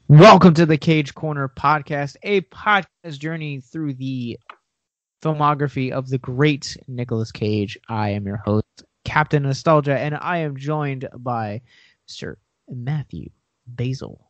Welcome to the Cage Corner podcast, a podcast journey through the filmography of the great Nicolas Cage. I am your host, Captain Nostalgia, and I am joined by Mr. Matthew Basile.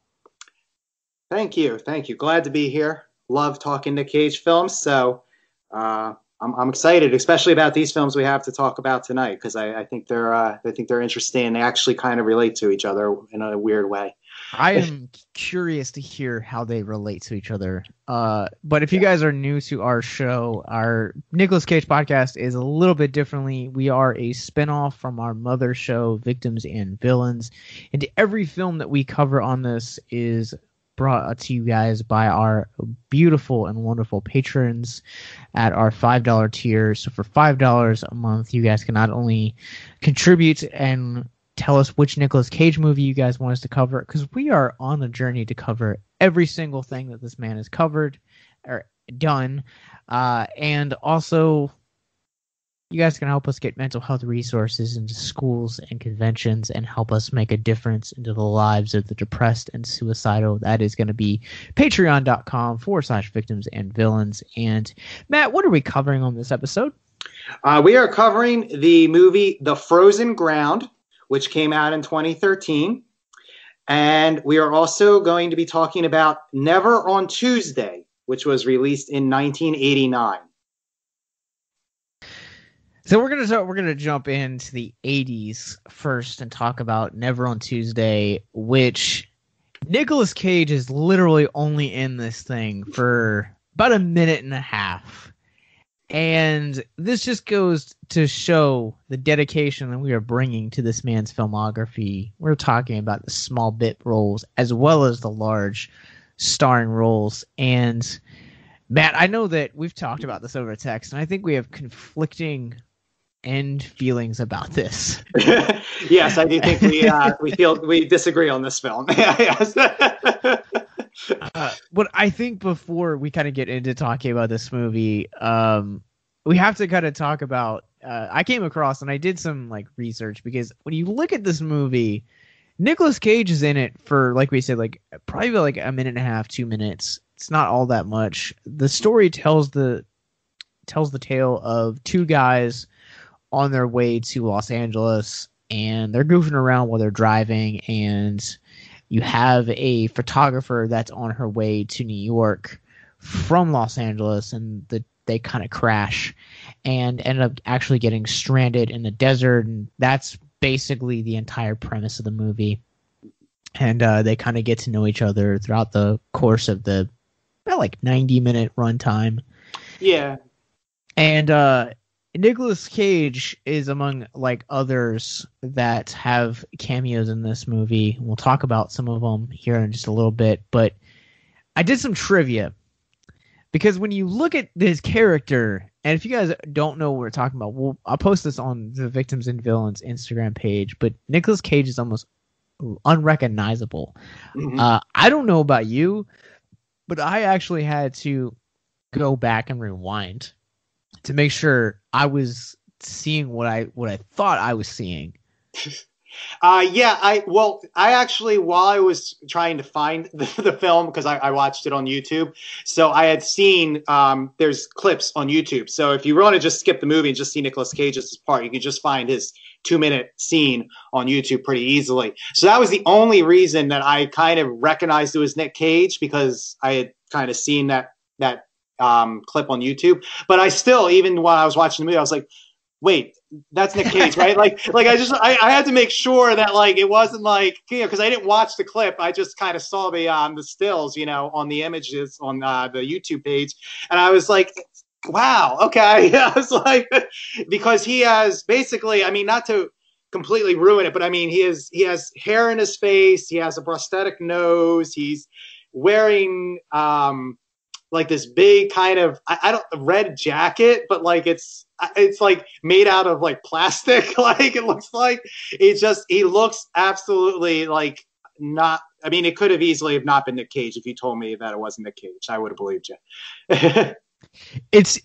Thank you. Glad to be here. Love talking to Cage films, so I'm excited, especially about these films we have to talk about tonight, because I think they're interesting and they actually kind of relate to each other in a weird way. I am curious to hear how they relate to each other. But if you guys are new to our show, our Nicolas Cage podcast is a little bit differently. We are a spinoff from our mother show, Victims and Villains. And every film that we cover on this is brought to you guys by our beautiful and wonderful patrons at our $5 tier. So for $5 a month, you guys can not only contribute and tell us which Nicolas Cage movie you guys want us to cover, because we are on a journey to cover every single thing that this man has covered or done. And also, you guys can help us get mental health resources into schools and conventions and help us make a difference into the lives of the depressed and suicidal. That is going to be patreon.com/victims and villains. And Matt, what are we covering on this episode? We are covering the movie The Frozen Ground, which came out in 2013. And we are also going to be talking about Never on Tuesday, which was released in 1989. So we're gonna jump into the 80s first and talk about Never on Tuesday, which Nicolas Cage is literally only in this thing for about a minute and a half. And this just goes to show the dedication that we are bringing to this man's filmography. We're talking about the small bit roles as well as the large starring roles. And Matt, I know that we've talked about this over text, and I think we have conflicting end feelings about this. Yes, I do think we disagree on this film. Yes. But I think before we kind of get into talking about this movie, we have to kind of talk about. I came across and I did some research, because when you look at this movie, Nicolas Cage is in it for, like we said, probably a minute and a half, 2 minutes. It's not all that much. The story tells the tale of two guys on their way to Los Angeles, and they're goofing around while they're driving, and you have a photographer that's on her way to New York from Los Angeles, and they kind of crash and end up actually getting stranded in the desert, and that's basically the entire premise of the movie. And they kind of get to know each other throughout the course of the about 90-minute runtime. Yeah. And Nicolas Cage is among others that have cameos in this movie. We'll talk about some of them here in just a little bit, but I did some trivia, because when you look at this character, and if you guys don't know what we're talking about, I'll post this on the Victims and Villains Instagram page, but Nicolas Cage is almost unrecognizable. Mm-hmm. I don't know about you, but I actually had to go back and rewind to make sure I was seeing what I thought I was seeing. I actually, while I was trying to find the film, because I watched it on YouTube, so I had seen there's clips on YouTube. So if you want to just skip the movie and just see Nicolas Cage's part, you can just find his 2-minute scene on YouTube pretty easily. So that was the only reason that I kind of recognized it was Nick Cage, because I had kind of seen that clip on YouTube. But I still, even while I was watching the movie, I was like, wait, that's Nick Cage, right? I had to make sure that it wasn't because I didn't watch the clip. I just kind of saw the stills, on the images on the YouTube page. And I was like, wow, okay. I was like, because he has basically, not to completely ruin it, but he has hair in his face. He has a prosthetic nose. He's wearing, this big kind of red jacket, but it's made out of plastic. It looks like he looks absolutely not. It could have easily have not been Nick Cage. If you told me that it wasn't Nick Cage, I would have believed you.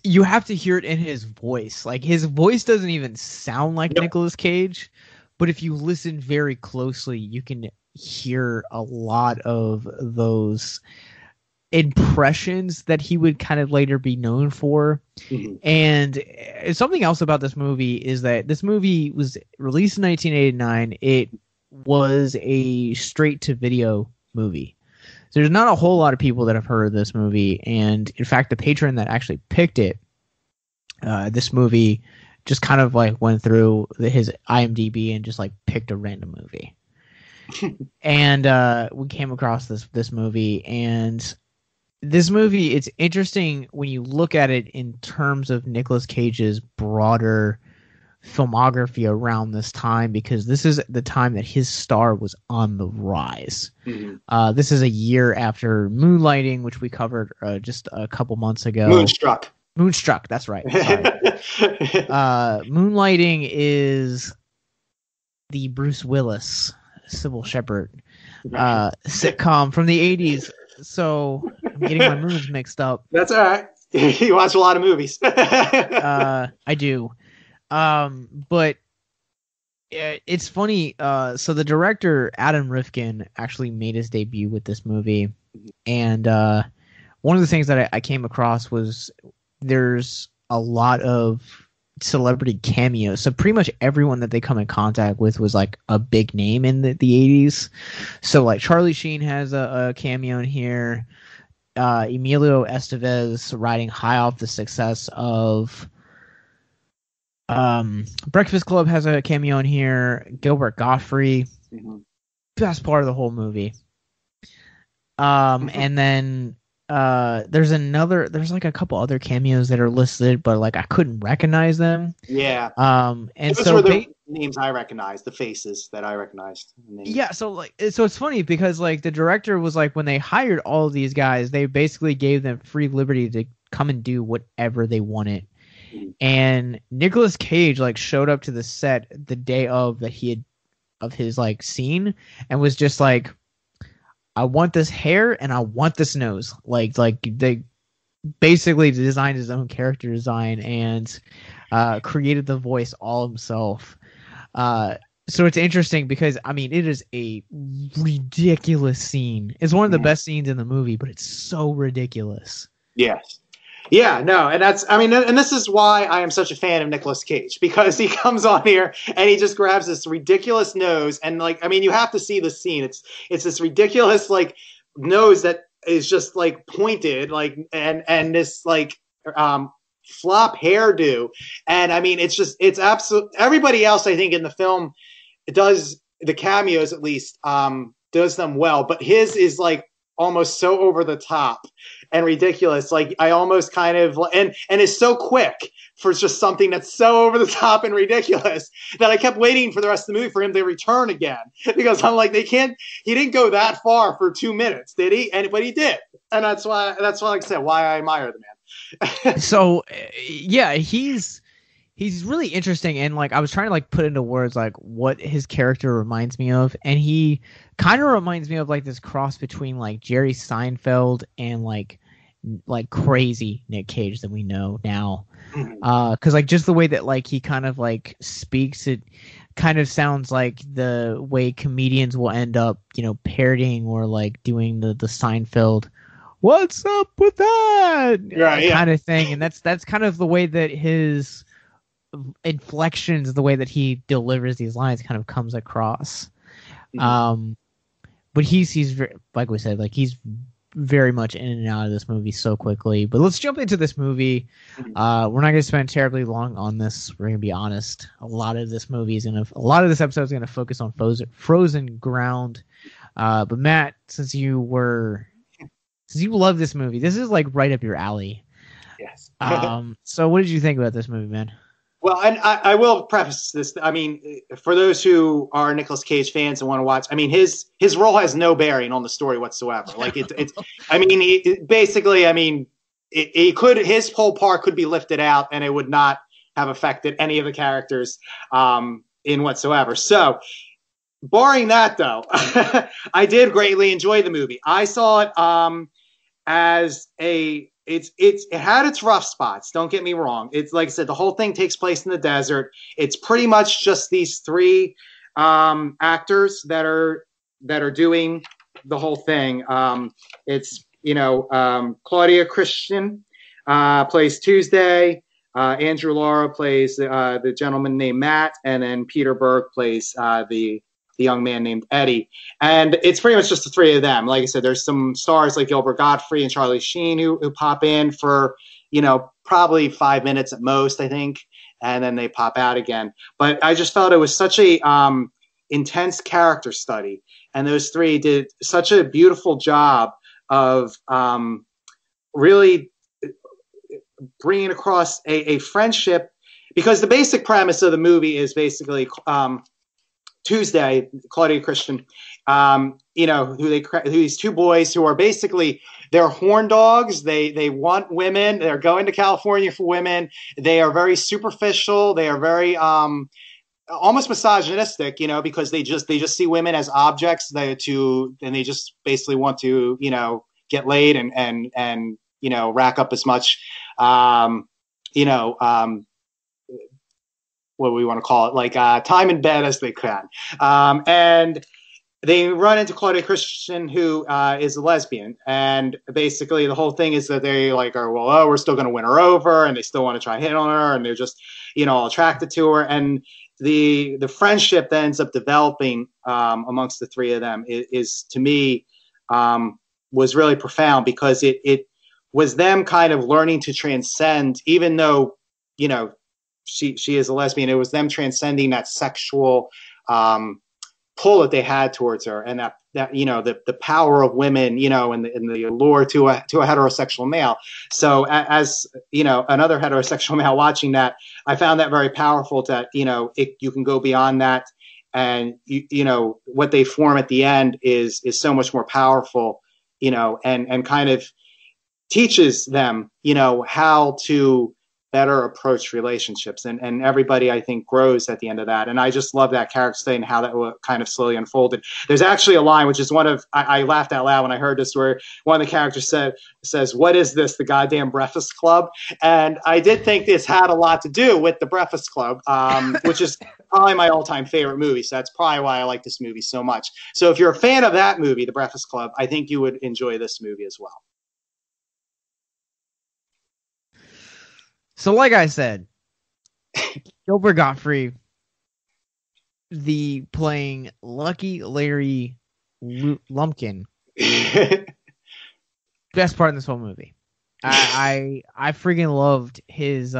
You have to hear it in his voice. His voice doesn't even sound like Nicolas Cage, but if you listen very closely, you can hear a lot of those impressions that he would kind of later be known for. Mm-hmm. And something else about this movie is that this movie was released in 1989. It was a straight-to-video movie. So there's not a whole lot of people that have heard of this movie. And in fact, the patron that actually picked it, this movie just kind of like went through his IMDb and just like picked a random movie. And we came across this movie, and this movie, it's interesting when you look at it in terms of Nicolas Cage's broader filmography around this time, because this is the time that his star was on the rise. Mm-hmm. This is a year after Moonlighting, which we covered just a couple months ago. Moonstruck, that's right. Sorry. Moonlighting is the Bruce Willis, Sybil Shepherd sitcom from the 80s. So I'm getting my moons mixed up. That's all right. You watch a lot of movies. I do. But it's funny. So the director, Adam Rifkin, actually made his debut with this movie. And one of the things that I came across was there's a lot of celebrity cameos. So pretty much everyone that they come in contact with was like a big name in the 80s. So like Charlie Sheen has a cameo in here. Emilio Estevez, riding high off the success of Breakfast Club, has a cameo in here. Gilbert Gottfried, best part of the whole movie. And then there's like a couple other cameos that are listed, but like I couldn't recognize them. Yeah. And those so were the names I recognized, the faces that I recognized. Yeah, so it's funny because like the director was like, when they hired all of these guys, they basically gave them free liberty to come and do whatever they wanted. And Nicolas Cage like showed up to the set the day of his like scene and was just like, I want this hair and I want this nose. Like they basically designed his own character design and created the voice all himself. So it's interesting because I mean it is a ridiculous scene. It's one of the best scenes in the movie, but it's so ridiculous. Yes. Yeah, no, and and this is why I am such a fan of Nicolas Cage, because he comes on here and he just grabs this ridiculous nose, and like, I mean, you have to see the scene. It's this ridiculous like nose that is just like pointed, like and this like flop hairdo, and I mean, it's absolute. Everybody else, I think, in the film does the cameos at least does them well, but his is like almost so over the top and ridiculous. Like I almost kind of and is so quick for just something that's so over the top and ridiculous that I kept waiting for the rest of the movie for him to return again, because I'm like, he didn't go that far for 2 minutes, did he? But he did, and that's why like I said, why I admire the man. So yeah, he's really interesting, and like I was trying to like put into words like what his character reminds me of, and he kind of reminds me of like this cross between like Jerry Seinfeld and like crazy Nick Cage that we know now. Because like just the way that like he kind of like speaks, it kind of sounds like the way comedians will end up, you know, parodying or like doing the Seinfeld "What's up with that?" kind of thing, and that's kind of the way that his inflections, the way that he delivers these lines kind of comes across. But he's very, like we said, like he's very much in and out of this movie so quickly. But let's jump into this movie. We're not going to spend terribly long on this. We're going to be honest. A lot of this episode is going to focus on frozen ground. But Matt, since you love this movie, this is like right up your alley. Yes. So what did you think about this movie, man? Well, and I will preface this. I mean, for those who are Nicolas Cage fans and want to watch, I mean, his role has no bearing on the story whatsoever. Like it's I mean, his whole part could be lifted out and it would not have affected any of the characters in whatsoever. So, barring that, though, I did greatly enjoy the movie. I saw it as it had its rough spots. Don't get me wrong. It's like I said, the whole thing takes place in the desert. It's pretty much just these three actors that are doing the whole thing. It's Claudia Christian plays Tuesday. Andrew Laura plays the gentleman named Matt, and then Peter Berg plays the young man named Eddie. And it's pretty much just the three of them. Like I said, there's some stars like Gilbert Gottfried and Charlie Sheen who pop in for, probably 5 minutes at most, I think, and then they pop out again. But I just felt it was such a intense character study, and those three did such a beautiful job of really bringing across a friendship, because the basic premise of the movie is basically Tuesday, Claudia Christian, these two boys who are basically, they're horn dogs. They want women. They're going to California for women. They are very superficial. They are very almost misogynistic, because they just see women as objects and they just basically want to, get laid and rack up as much, what we want to call it, like time in bed as they can. And they run into Claudia Christian, who is a lesbian. And basically the whole thing is that they we're still going to win her over, and they still want to try hit on her, and they're just, all attracted to her. And the friendship that ends up developing amongst the three of them is to me, was really profound, because it was them kind of learning to transcend, even though, she is a lesbian. It was them transcending that sexual pull that they had towards her, and that the power of women, and the allure to a heterosexual male. So as another heterosexual male watching that, I found that very powerful. That you can go beyond that, and what they form at the end is so much more powerful, and kind of teaches them how to better approach relationships, and everybody, I think, grows at the end of that. And I just love that character study and how that kind of slowly unfolded. There's actually a line, which is I laughed out loud when I heard this, where one of the characters says, "What is this, the goddamn Breakfast Club?" And I did think this had a lot to do with the Breakfast Club, which is probably my all-time favorite movie. So that's probably why I like this movie so much. So if you're a fan of that movie, The Breakfast Club, I think you would enjoy this movie as well. So like I said, Gilbert Gottfried, playing Lucky Larry Lumpkin, best part in this whole movie. I freaking loved his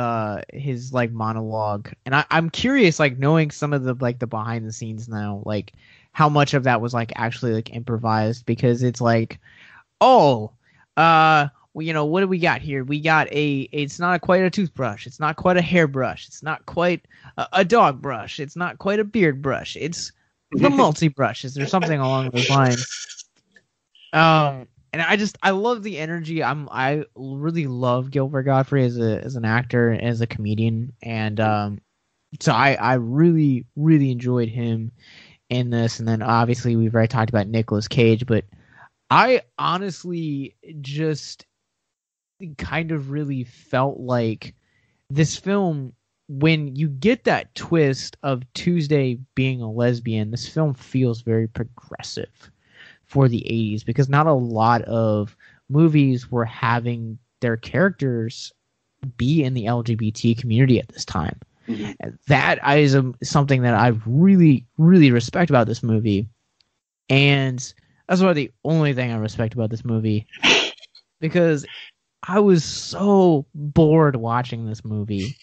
like monologue, and I'm curious, like, knowing some of the the behind the scenes now, like how much of that was like actually like improvised, because it's like, what do we got here? We got it's not quite a toothbrush. It's not quite a hairbrush. It's not quite a dog brush. It's not quite a beard brush. It's the multi-brush. Is there something along those lines? And I love the energy. I really love Gilbert Gottfried as an actor, as a comedian. And so I really, really enjoyed him in this. And then obviously we've already talked about Nicolas-Cage, but I honestly just kind of really felt like this film, when you get that twist of Tuesday being a lesbian, this film feels very progressive for the 80s, because not a lot of movies were having their characters be in the LGBT community at this time. Mm-hmm. That is something that I really, really respect about this movie. And that's about the only thing I respect about this movie, because I was so bored watching this movie.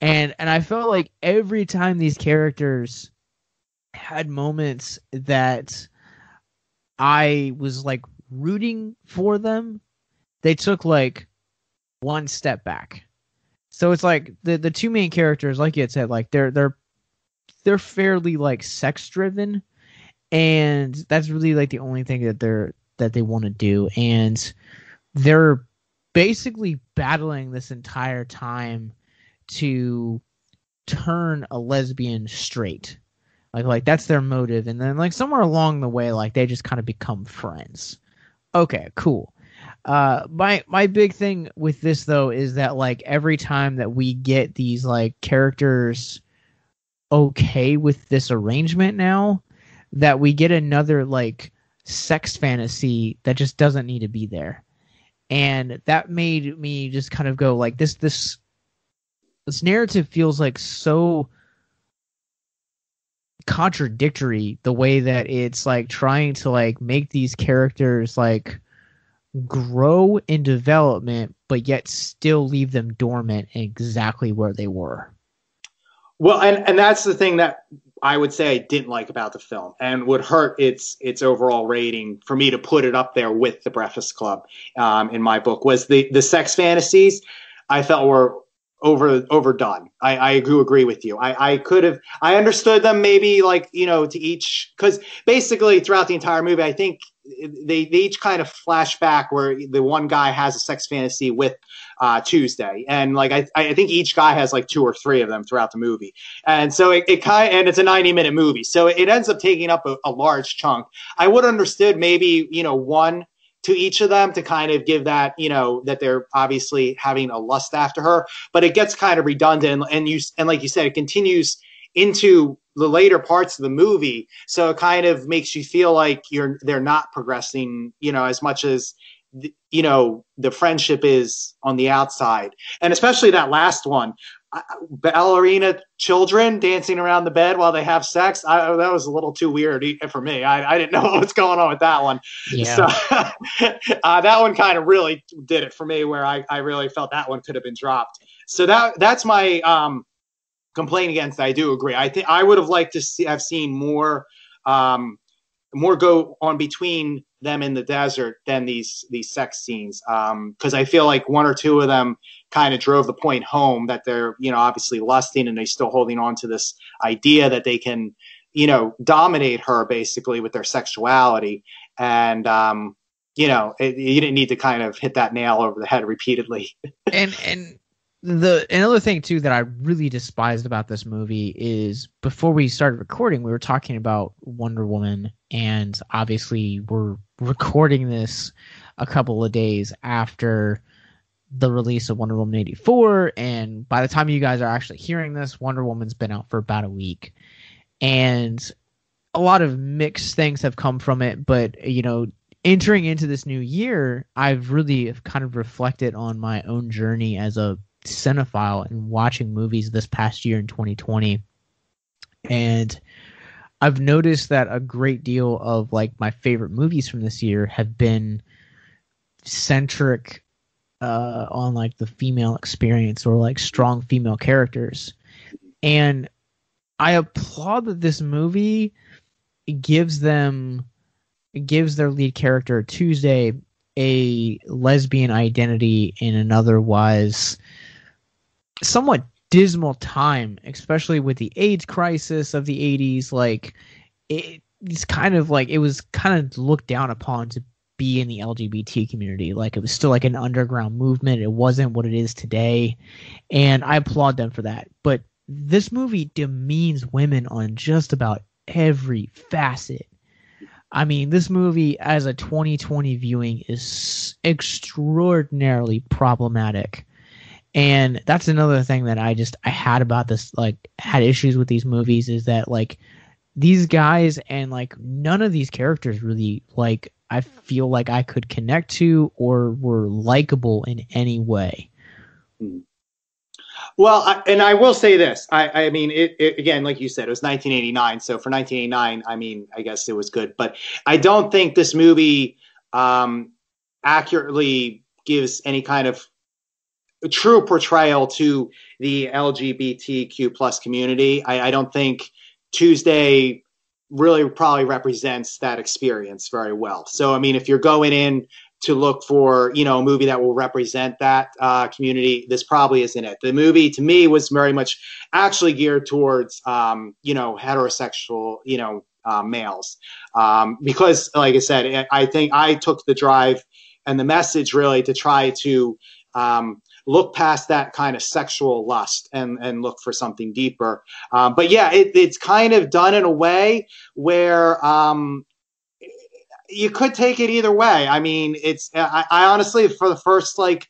And I felt like every time these characters had moments that I was like rooting for them, they took like one step back. So it's like the two main characters, like you had said, like they're fairly like sex driven, and that's really like the only thing that they want to do. And they're basically battling this entire time to turn a lesbian straight. Like that's their motive. And then like somewhere along the way, like they just kind of become friends. Okay, cool. My big thing with this though is that like every time that we get these like characters okay with this arrangement now that we get another like sex fantasy that just doesn't need to be there. And that made me just kind of go like this narrative feels like so contradictory, the way that it's like trying to like make these characters like grow in development but yet still leave them dormant exactly where they were. Well, and that's the thing that I would say I didn't like about the film, and would hurt its overall rating for me to put it up there with The Breakfast Club. In my book, was the sex fantasies I felt were overdone. I do agree with you. I could have, I understood them maybe like, to each, because basically throughout the entire movie, I think they each kind of flash back where the one guy has a sex fantasy with Tuesday, and like I think each guy has like 2 or 3 of them throughout the movie, and so it kind of, and it's a 90-minute movie, so it ends up taking up a large chunk. I would have understood maybe one to each of them to kind of give that, that they're obviously having a lust after her, but it gets kind of redundant, and like you said, it continues into the later parts of the movie, so it kind of makes you feel like they're not progressing, as much as the friendship is on the outside. And especially that last one, ballerina children dancing around the bed while they have sex. That was a little too weird for me. I didn't know what was going on with that one. Yeah. So that one kind of really did it for me, where I really felt that one could have been dropped. So that's my complaint against it. I do agree. I think I would have liked to have seen more go on between them in the desert than these sex scenes, because I feel like 1 or 2 of them kind of drove the point home that they're obviously lusting, and they're still holding on to this idea that they can dominate her basically with their sexuality. And you didn't need to kind of hit that nail over the head repeatedly. and another thing too that I really despised about this movie is, before we started recording, we were talking about Wonder Woman, and obviously we're recording this a couple of days after the release of Wonder Woman 84, and by the time you guys are actually hearing this, Wonder Woman's been out for about a week, and a lot of mixed things have come from it. But entering into this new year, I've really kind of reflected on my own journey as a cinephile and watching movies this past year in 2020, and I've noticed that a great deal of like my favorite movies from this year have been centric on like the female experience, or like strong female characters. And I applaud that this movie gives their lead character Tuesday a lesbian identity in an otherwise somewhat dismal time, especially with the AIDS crisis of the 80s. Like it's kind of like, it was kind of looked down upon to be in the LGBT community. Like it was still like an underground movement. It wasn't what it is today, and I applaud them for that. But this movie demeans women on just about every facet. I mean, this movie as a 2020 viewing is extraordinarily problematic. And that's another thing that I had about this, like had issues with these movies, is that like these guys and like none of these characters really, like, I feel like I could connect to or were likable in any way. Well, and I will say this. I mean, it again, like you said, it was 1989. So for 1989, I mean, I guess it was good. But I don't think this movie accurately gives any kind of true portrayal to the LGBTQ plus community. I don't think Tuesday really probably represents that experience very well. So, I mean, if you're going in to look for, a movie that will represent that community, this probably isn't it. The movie, to me, was very much actually geared towards, heterosexual, males. Because, like I said, I think I took the drive and the message really to try to look past that kind of sexual lust and look for something deeper. But yeah, it's kind of done in a way where you could take it either way. I mean, I honestly, for the first like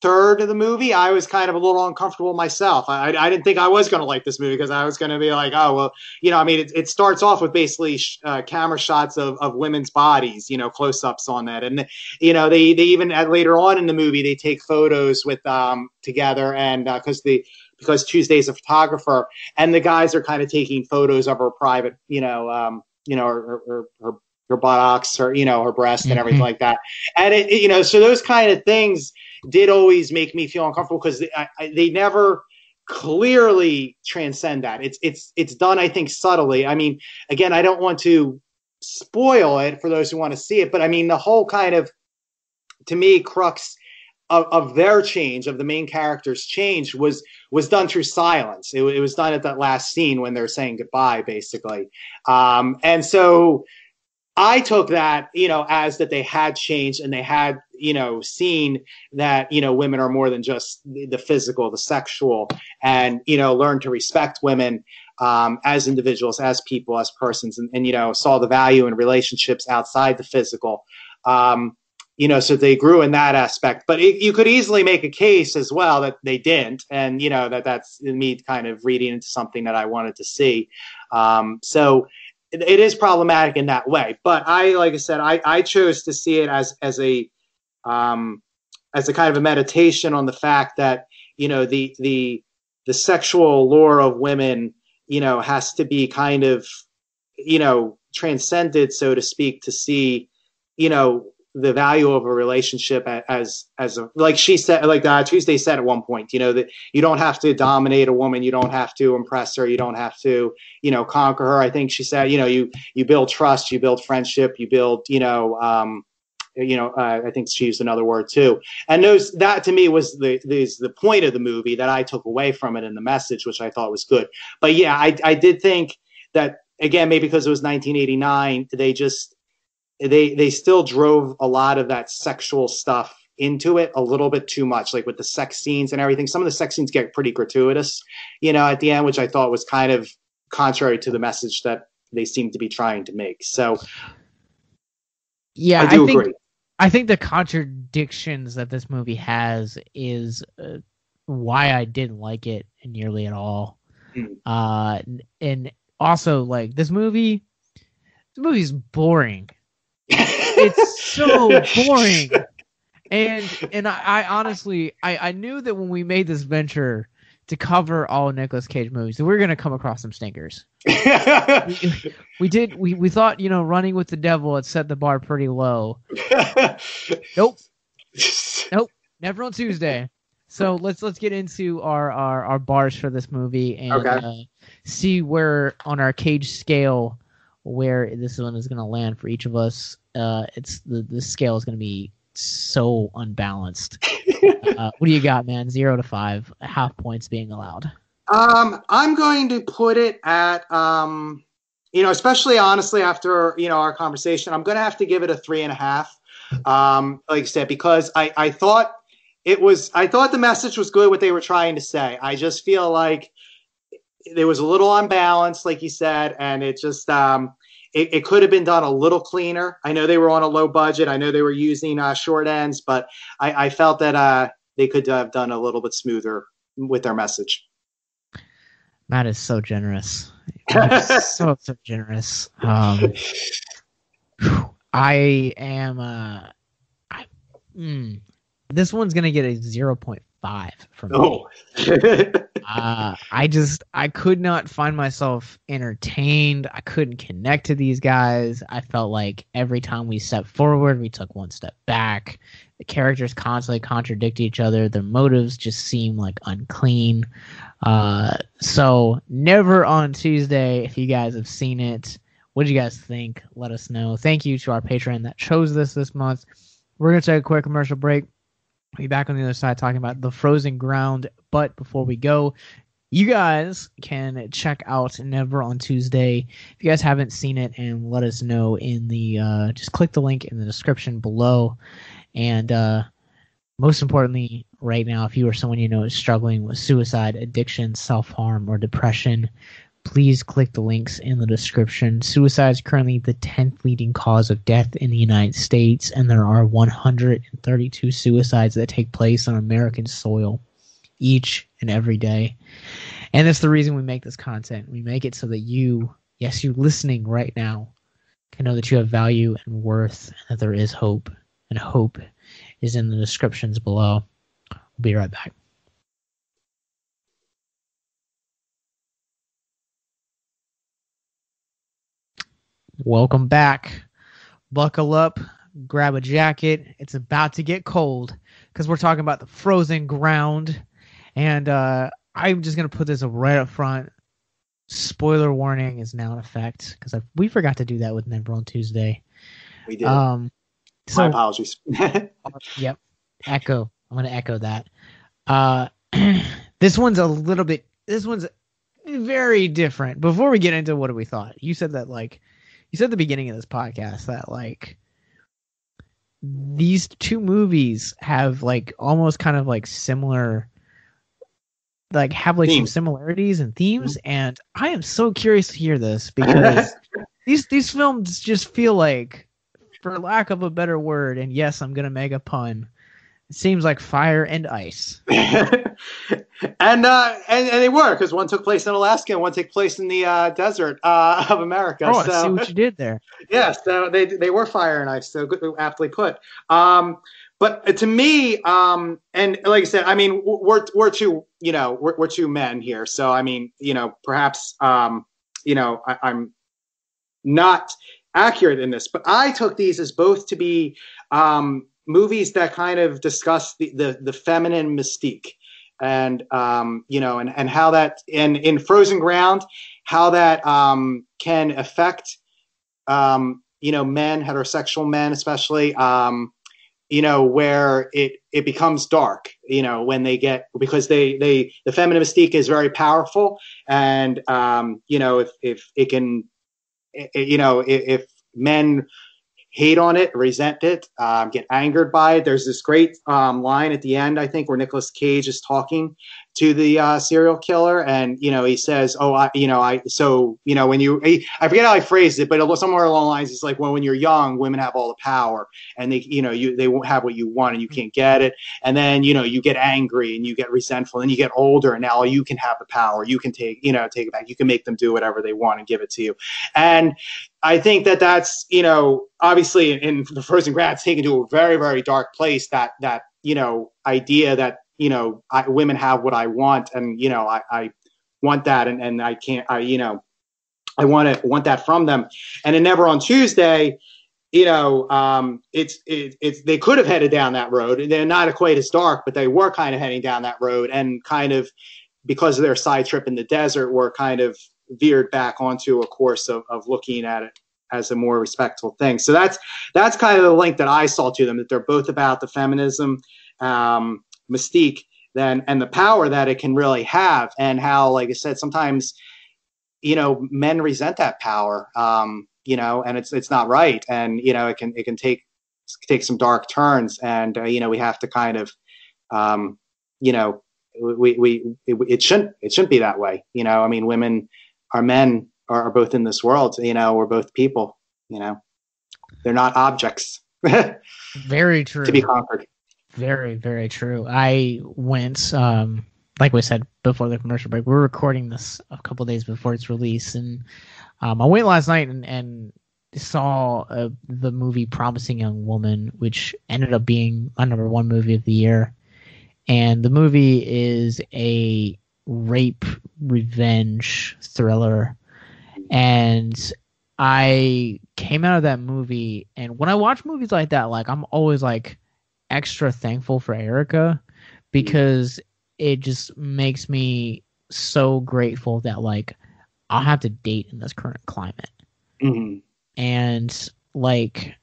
third of the movie, I was kind of a little uncomfortable myself. I didn't think I was going to like this movie because I was going to be like, oh, well, I mean, it starts off with basically camera shots of women's bodies, close-ups on that. And, they even later on in the movie, they take photos with together and because Tuesday's a photographer and the guys are kind of taking photos of her private, her buttocks or, her breast and everything like that. And so those kind of things did always make me feel uncomfortable because they never clearly transcend that. It's done, I think, subtly. I mean, again, I don't want to spoil it for those who want to see it, but I mean, the whole kind of, to me, crux of their change, of the main character's change was done through silence. It was done at that last scene when they're saying goodbye, basically. And so I took that, as that they had changed and they had, seen that, women are more than just the physical, the sexual, and, learn to respect women as individuals, as people, as persons, and saw the value in relationships outside the physical. So they grew in that aspect. But you could easily make a case as well that they didn't. And, that's me kind of reading into something that I wanted to see. So it is problematic in that way, but like I said, I chose to see it as a kind of a meditation on the fact that, the sexual allure of women, has to be kind of, transcended, so to speak, to see, the value of a relationship as a, like she said, like Tuesday said at one point, that you don't have to dominate a woman. You don't have to impress her. You don't have to, conquer her. I think she said, you build trust, you build friendship, you build, I think she used another word too. And that to me was the point of the movie that I took away from it and the message, which I thought was good. But yeah, I did think that, again, maybe because it was 1989, they still drove a lot of that sexual stuff into it a little bit too much, like with the sex scenes and everything. Some of the sex scenes get pretty gratuitous, at the end, which I thought was kind of contrary to the message that they seem to be trying to make. So yeah, agree. I think the contradictions that this movie has is why I didn't like it nearly at all. And also, like, this movie's boring. It's so boring. And I honestly, I knew that when we made this venture to cover all Nicolas Cage movies, that we were going to come across some stinkers. we thought, Running with the Devil had set the bar pretty low. Nope, never on Tuesday. So let's get into our bars for this movie and see where on our Cage scale where this one is going to land for each of us. The scale is going to be so unbalanced. What do you got, man? 0 to 5, half points being allowed. I'm going to put it at, especially honestly after, our conversation, I'm going to have to give it a 3.5. Like I said, because I thought the message was good, what they were trying to say. I just feel like there was a little unbalanced, like you said, and it just, it could have been done a little cleaner. I know they were on a low budget. I know they were using short ends, but I felt that they could have done a little bit smoother with their message. Matt is so generous. so generous. I am. This one's gonna get a 0.5 from me. I could not find myself entertained. I couldn't connect to these guys. I felt like every time we stepped forward, we took one step back. The characters constantly contradict each other. Their motives just seem like unclean. So Never on Tuesday, if you guys have seen it, what do you guys think? Let us know. Thank you to our Patreon that chose this month. We're going to take a quick commercial break. We'll be back on the other side talking about The Frozen Ground. But before we go, you guys can check out Never on Tuesday. If you guys haven't seen it, and let us know in the just click the link in the description below. And most importantly, right now, if you or someone you know is struggling with suicide, addiction, self-harm, or depression, please click the links in the description. Suicide is currently the 10th leading cause of death in the United States, and there are 132 suicides that take place on American soil each and every day. And that's the reason we make this content. We make it so that you, yes, you listening right now, can know that you have value and worth, and that there is hope. And hope is in the descriptions below. We'll be right back. Welcome back. Buckle up, grab a jacket. It's about to get cold because we're talking about the frozen ground. And I'm just going to put this right up front. Spoiler warning is now in effect because we forgot to do that with Never on Tuesday. We did. So, my apologies. Yep. Echo. I'm going to echo that. This one's very different. Before we get into what we thought, you said at the beginning of this podcast that like these two movies have like almost kind of like similar, like have like some similarities and themes, and I am so curious to hear this because these films just feel like, for lack of a better word, and yes, I'm gonna make a pun, it seems like fire and ice. and they were, because one took place in Alaska and one took place in the desert of America. Oh, I see what you did there. Yeah, so they were fire and ice. So good, aptly put. But to me, and like I said, I mean, we're two men here. So I mean, perhaps I'm not accurate in this, but I took these as both to be movies that kind of discuss the feminine mystique, and and how that in Frozen Ground, how that can affect men, heterosexual men especially, where it becomes dark, when they get, because the feminine mystique is very powerful, and if it can, if men hate on it, resent it, get angered by it. There's this great line at the end, I think, where Nicolas-Cage is talking to the serial killer, and he says, I forget how I phrased it, but somewhere along the lines, it's like, well, when you're young, women have all the power, and they won't have what you want, and you can't get it, and then you get angry and you get resentful, and you get older, and now you can have the power, you can take it back, you can make them do whatever they want and give it to you. And I think that's obviously in the Frozen Ground, it's taken to a very, very dark place, that idea that women have what I want, and I want that, and I can't, I want that from them. And in Never on Tuesday, it's they could have headed down that road, and they're not quite as dark, but they were kind of heading down that road, and kind of, because of their side trip in the desert, were kind of veered back onto a course of looking at it as a more respectful thing. So that's kind of the link that I saw to them, that they're both about the feminism, mystique, and the power that it can really have, and how, like I said, sometimes men resent that power, and it's not right, and it can take some dark turns, and we have to kind of it shouldn't be that way. I mean, women are men, are both in this world. We're both people. They're not objects. Very true. To be conquered. Very, very true. I went, like we said before the commercial break, we're recording this a couple days before its release, and I went last night and saw the movie Promising Young Woman, which ended up being my #1 movie of the year. And the movie is a rape revenge thriller. And I came out of that movie, and when I watch movies like that, like, I'm always like extra thankful for Erica, because it just makes me so grateful that like I'll have to date in this current climate. Mm-hmm. And like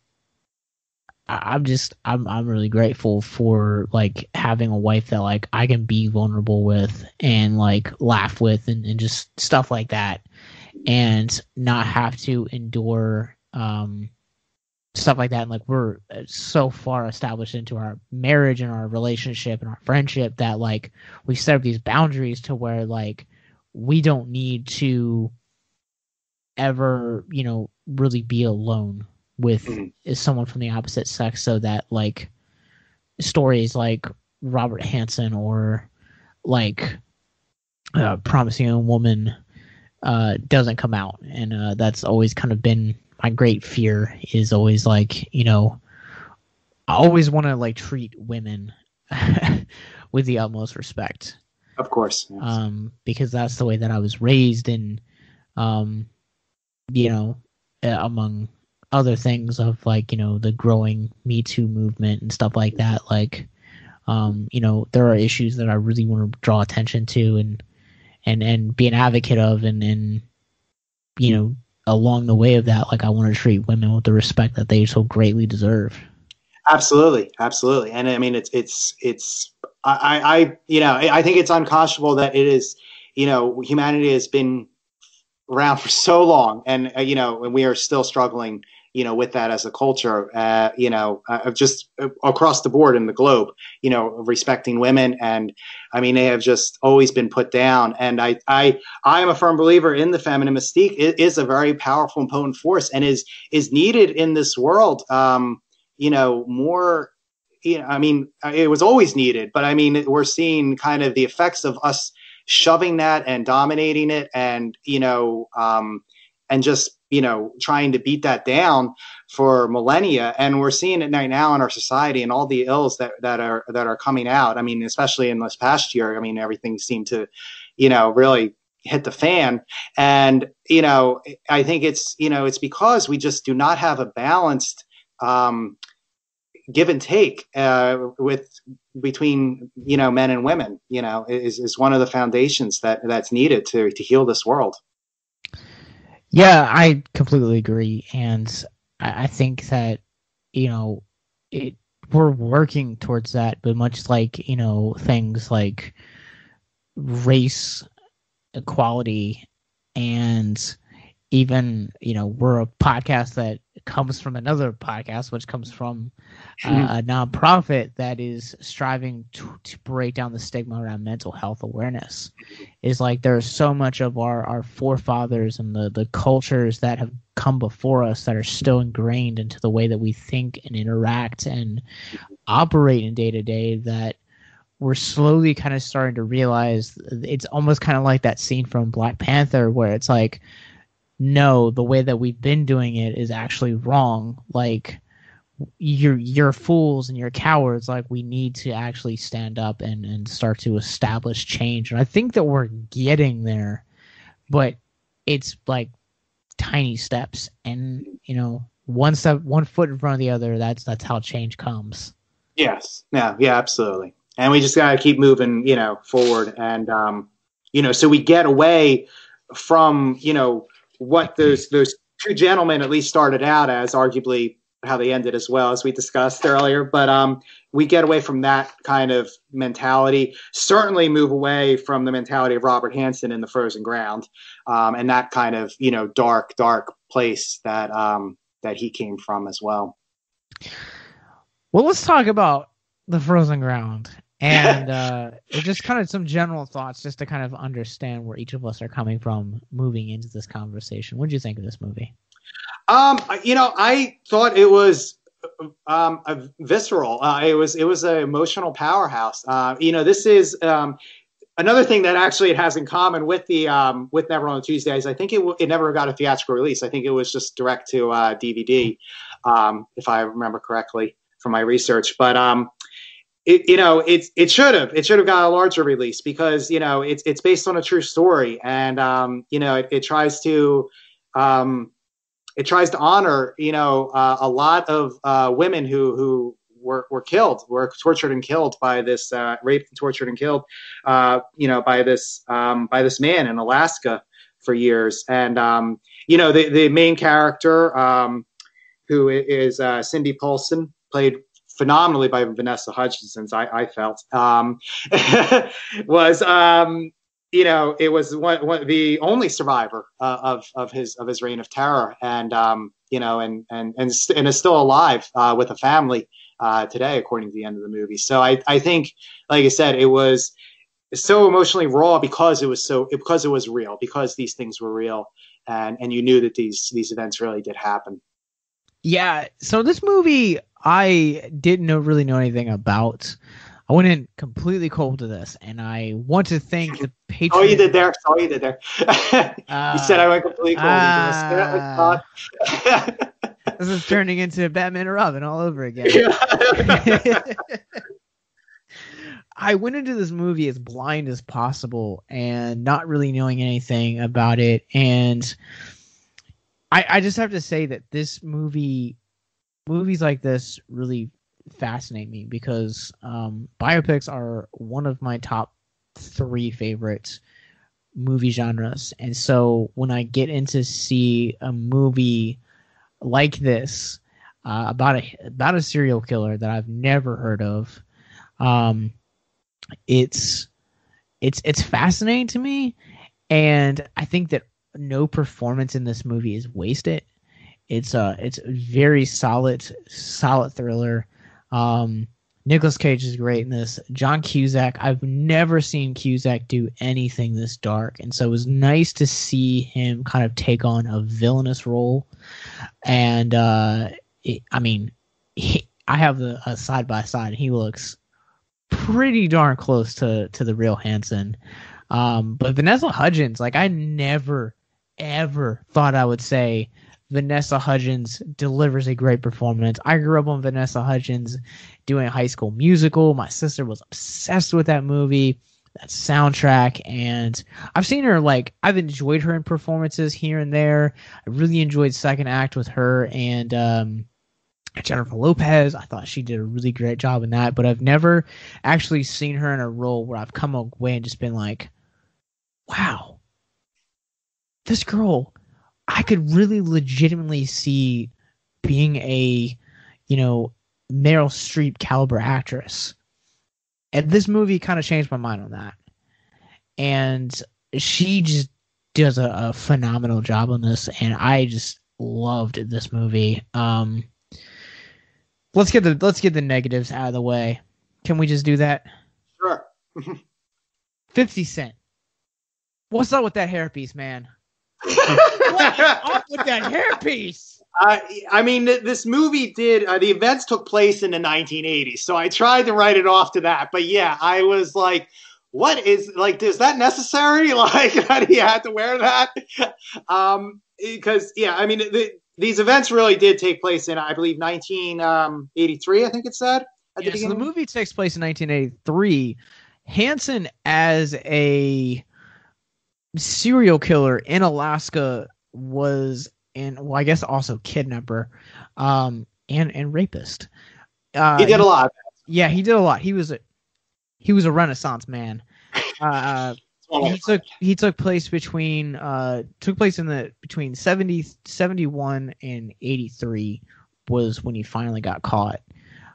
I'm really grateful for like having a wife that like I can be vulnerable with and like laugh with, and just stuff like that, and not have to endure stuff like that. And like, we're so far established into our marriage and our relationship and our friendship that like we set up these boundaries to where like we don't need to ever, really be alone with someone from the opposite sex, so that like stories like Robert Hanson or like Promising Young Woman doesn't come out. And that's always kind of been my great fear, is always like, I always want to like treat women with the utmost respect. Of course. Yes. Because that's the way that I was raised, and among other things of like, the growing Me Too movement and stuff like that. Like, there are issues that I really want to draw attention to and be an advocate of, and along the way of that, like, I want to treat women with the respect that they so greatly deserve. Absolutely. And I mean, I think it's unconscionable that it is, humanity has been around for so long, and and we are still struggling, with that as a culture, just across the board in the globe, respecting women. And I mean, they have just always been put down. And I am a firm believer in the feminine mystique. It is a very powerful and potent force, and is needed in this world. More, I mean, it was always needed, but I mean, we're seeing kind of the effects of us shoving that and dominating it, and, and just, trying to beat that down for millennia. And we're seeing it right now in our society, and all the ills that are coming out. I mean, especially in this past year, I mean, everything seemed to, really hit the fan. And, I think it's, it's because we just do not have a balanced, give and take between men and women. Is one of the foundations that's needed to heal this world. Yeah, I completely agree, and I think that we're working towards that, but much like things like race equality, and even we're a podcast that comes from another podcast, which comes from a nonprofit that is striving to break down the stigma around mental health awareness. Is like there's so much of our forefathers and the cultures that have come before us that are still ingrained into the way that we think and interact and operate in day to day, that we're slowly kind of starting to realize. It's almost kind of like that scene from Black Panther where it's like, no, the way that we've been doing it is actually wrong. Like, you're fools and you're cowards. Like, we need to actually stand up and start to establish change. And I think that we're getting there, but it's like tiny steps, and one foot in front of the other. That's how change comes. Yes. Yeah, absolutely. And we just got to keep moving, forward. And, so we get away from, what those two gentlemen at least started out as, arguably how they ended as well, as we discussed earlier. But we get away from that kind of mentality, certainly move away from the mentality of Robert Hanson in The Frozen Ground, and that kind of, dark place that he came from as well. Well, let's talk about The Frozen Ground. And just kind of some general thoughts, just to kind of understand where each of us are coming from moving into this conversation. What did you think of this movie? I thought it was visceral. It was an emotional powerhouse. This is another thing that actually it has in common with the with Never on Tuesdays. I think it never got a theatrical release. I think it was just direct to DVD, if I remember correctly from my research. But it should have got a larger release, because it's based on a true story, and it tries to honor a lot of women who were killed, were tortured and killed by this raped and tortured and killed by this man in Alaska for years. And the main character, who is Cindy Paulson, played phenomenally by Vanessa Hudgens, I felt, was it was the only survivor of his reign of terror, and and is still alive with a family today, according to the end of the movie. So I think, like I said, it was so emotionally raw because it was real, because these things were real, and you knew that these events really did happen. Yeah. So this movie, I didn't really know anything about. I went in completely cold to this, and I want to thank the Patreon. Oh, you did there. You did there. You said I went completely cold into this. This is turning into Batman and Robin all over again. I went into this movie as blind as possible and not really knowing anything about it. And I just have to say that movies like this really fascinate me, because biopics are one of my top 3 favorite movie genres. And so when I get in to see a movie like this, about a serial killer that I've never heard of, it's fascinating to me, and I think that no performance in this movie is wasted. It's a very solid thriller. Nicolas-Cage is great in this. John Cusack, I've never seen Cusack do anything this dark, and so it was nice to see him kind of take on a villainous role. And I have a side by side. He looks pretty darn close to the real Hanson. But Vanessa Hudgens, like, I never ever thought I would say Vanessa Hudgens delivers a great performance. I grew up on Vanessa Hudgens doing High School Musical. My sister was obsessed with that movie, that soundtrack, and I've seen her, like, I've enjoyed her in performances here and there. I really enjoyed Second Act with her and Jennifer Lopez. I thought she did a really great job in that, but I've never actually seen her in a role where I've come away and just been like, wow, this girl, I could really legitimately see being a, Meryl Streep caliber actress. And this movie kind of changed my mind on that. And she just does a phenomenal job on this, and I just loved this movie. Let's get the negatives out of the way. Can we just do that? Sure. 50 Cent. What's up with that hairpiece, man? What's up with that hairpiece? I mean, this movie did, the events took place in the 1980s, so I tried to write it off to that. But yeah, I was like, what is, like, is that necessary? Like, how do you have to wear that? Because, yeah, I mean, these events really did take place in, I believe, 1983, I think it said. Yeah, so the movie takes place in 1983. Hanson, as a serial killer in Alaska, was, I guess also kidnapper, and rapist. He did a lot. Yeah, he did a lot. He was a Renaissance man. He took place between 71 and 83 was when he finally got caught.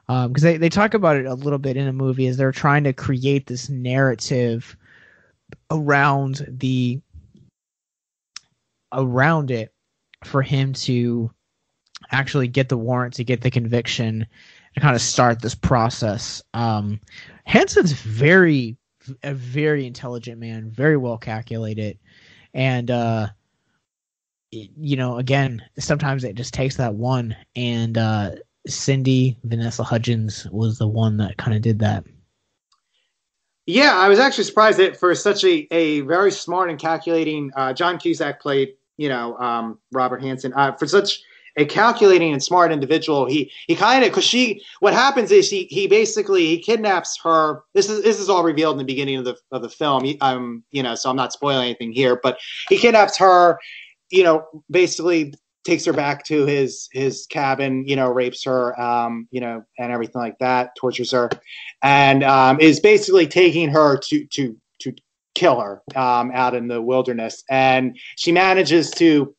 Because they talk about it a little bit in the movie as they're trying to create this narrative around it for him to actually get the warrant, to get the conviction, to kind of start this process. Hanson's a very intelligent man, very well calculated, and again, sometimes it just takes that one, and Vanessa Hudgens was the one that kind of did that. Yeah, I was actually surprised that for such a very smart and calculating, John Cusack played, Robert Hanson, for such a calculating and smart individual. He kind of, because what happens is he basically kidnaps her. This is all revealed in the beginning of the film. So I'm not spoiling anything here, but he kidnaps her, basically takes her back to his cabin, rapes her, and everything like that, tortures her, and is basically taking her to kill her out in the wilderness. And she manages to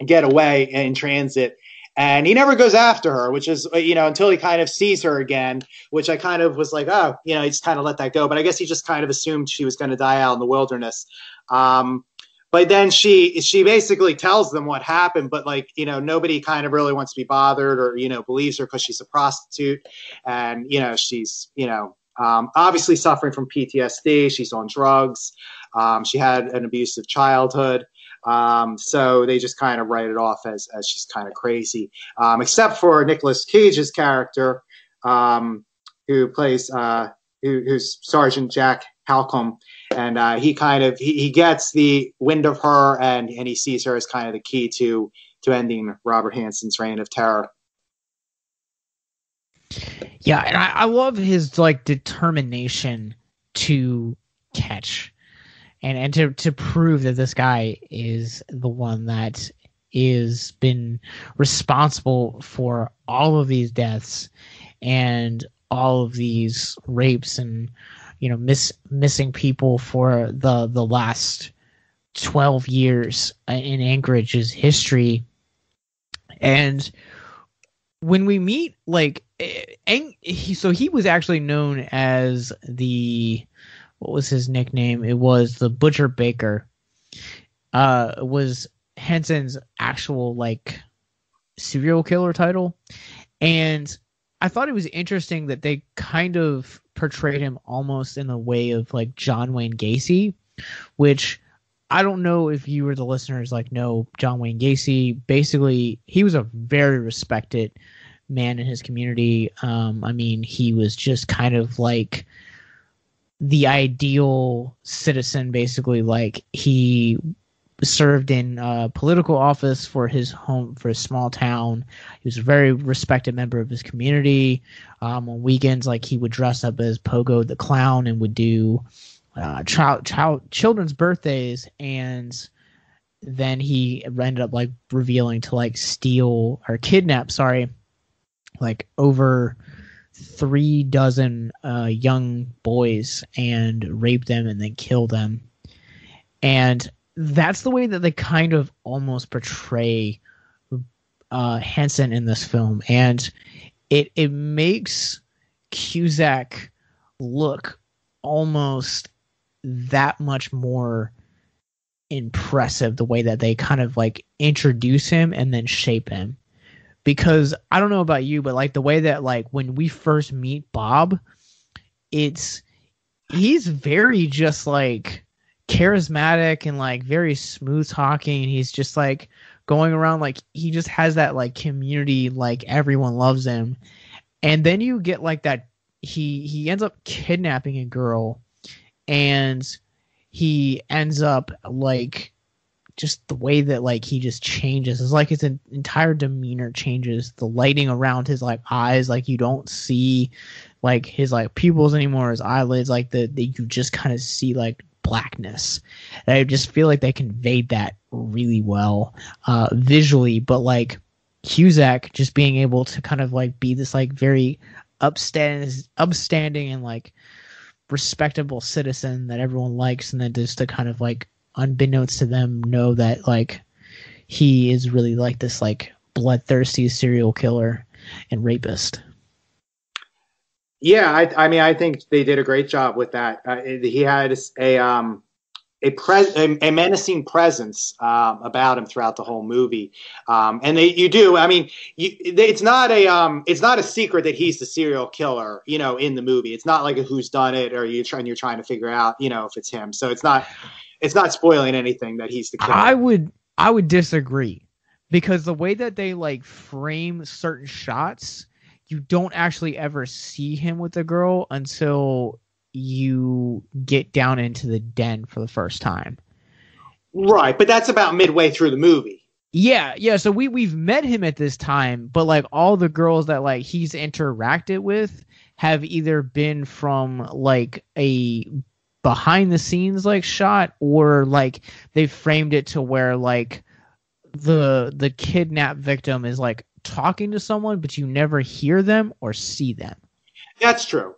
get away in transit, and he never goes after her, which is, until he kind of sees her again, which I kind of was like, oh, he just kind of let that go. But I guess he just kind of assumed she was going to die out in the wilderness. But then she basically tells them what happened, but nobody kind of really wants to be bothered or, believes her because she's a prostitute, and, she's, obviously suffering from PTSD. She's on drugs. She had an abusive childhood. So they just kind of write it off as she's kind of crazy, except for Nicolas Cage's character, who plays who's Sergeant Jack Halcombe, and he gets the wind of her, and he sees her as kind of the key to ending Robert Hanson's reign of terror. Yeah, and I love his like determination to catch and to prove that this guy is the one that is been responsible for all of these deaths and all of these rapes and missing people for the last 12 years in Anchorage's history. And when we meet, like, he was actually known as what was his nickname? It was the Butcher Baker. It was Hanson's actual, like, serial killer title. And I thought it was interesting that they kind of portrayed him almost in the way of, like, John Wayne Gacy, which I don't know if you or the listeners know John Wayne Gacy. Basically, he was a very respected man in his community. I mean, he was just kind of like the ideal citizen, basically. Like, he served in political office for his small town. He was a very respected member of his community. On weekends, like, he would dress up as Pogo the Clown and would do children's birthdays, and then he ended up like revealing to like steal or kidnap, like over 36 young boys and rape them and then kill them. And that's the way that they kind of almost portray Hanson in this film, and it makes Cusack look almost that much more impressive, the way that they kind of like introduce him and then shape him. Because I don't know about you, but like the way that like when we first meet Bob, he's very just like charismatic and like very smooth talking. He's just like going around, like he just has that like community, like everyone loves him. And then you get like that he ends up kidnapping a girl, and he ends up like just the way that like he just changes. It's like his entire demeanor changes. The lighting around his like eyes, like you don't see like his like pupils anymore, his eyelids, like you just kind of see like blackness. And I just feel like they conveyed that really well visually. But like Cusack just being able to kind of like be this like very upstanding and like respectable citizen that everyone likes, and then just to kind of like unbeknownst to them know that like he is really like this like bloodthirsty serial killer and rapist. Yeah, I mean, I think they did a great job with that. He had a menacing presence about him throughout the whole movie, and it's not a secret that he's the serial killer, in the movie. It's not like a whodunit, or you're trying to figure out, if it's him. So it's not spoiling anything that he's the killer. I would disagree, because the way that they like frame certain shots, you don't actually ever see him with the girl until you get down into the den for the first time. Right, but that's about midway through the movie. Yeah. So we've met him at this time, but like all the girls that like he's interacted with have either been from like a behind the scenes like shot, or like they framed it to where like the kidnapped victim is like talking to someone, but you never hear them or see them. That's true.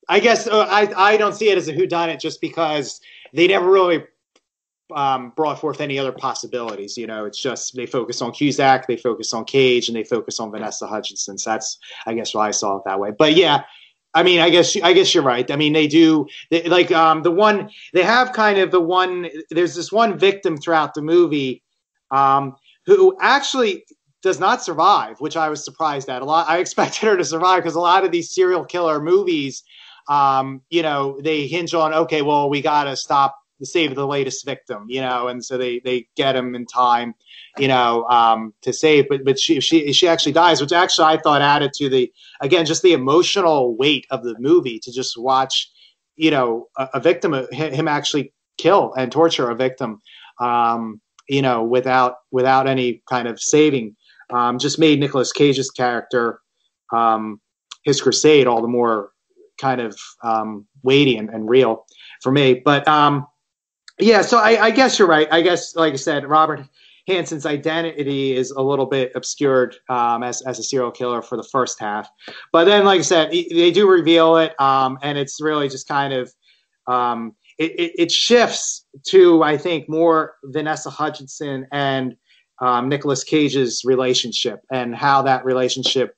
I guess I don't see it as a whodunit, just because they never really brought forth any other possibilities. It's just they focus on Cusack, they focus on Cage, and they focus on Vanessa Hudgens. That's, I guess, why I saw it that way. But yeah, I mean, I guess you're right. I mean, they have kind of the one. There's this one victim throughout the movie who actually does not survive, which I was surprised at. I expected her to survive, because a lot of these serial killer movies, they hinge on, okay, well, we got to save the latest victim, and so they get him in time, to save, but she actually dies, which actually I thought added to just the emotional weight of the movie, to just watch, a victim, him actually kill and torture a victim, without any kind of saving, just made Nicolas Cage's character, his crusade, all the more kind of weighty and real for me. But so I guess you're right. I guess, like I said, Robert Hanson's identity is a little bit obscured as a serial killer for the first half. But then, like I said, they do reveal it, and it's really just kind of it shifts to, I think, more Vanessa Hudgens and Nicolas Cage's relationship, and how that relationship,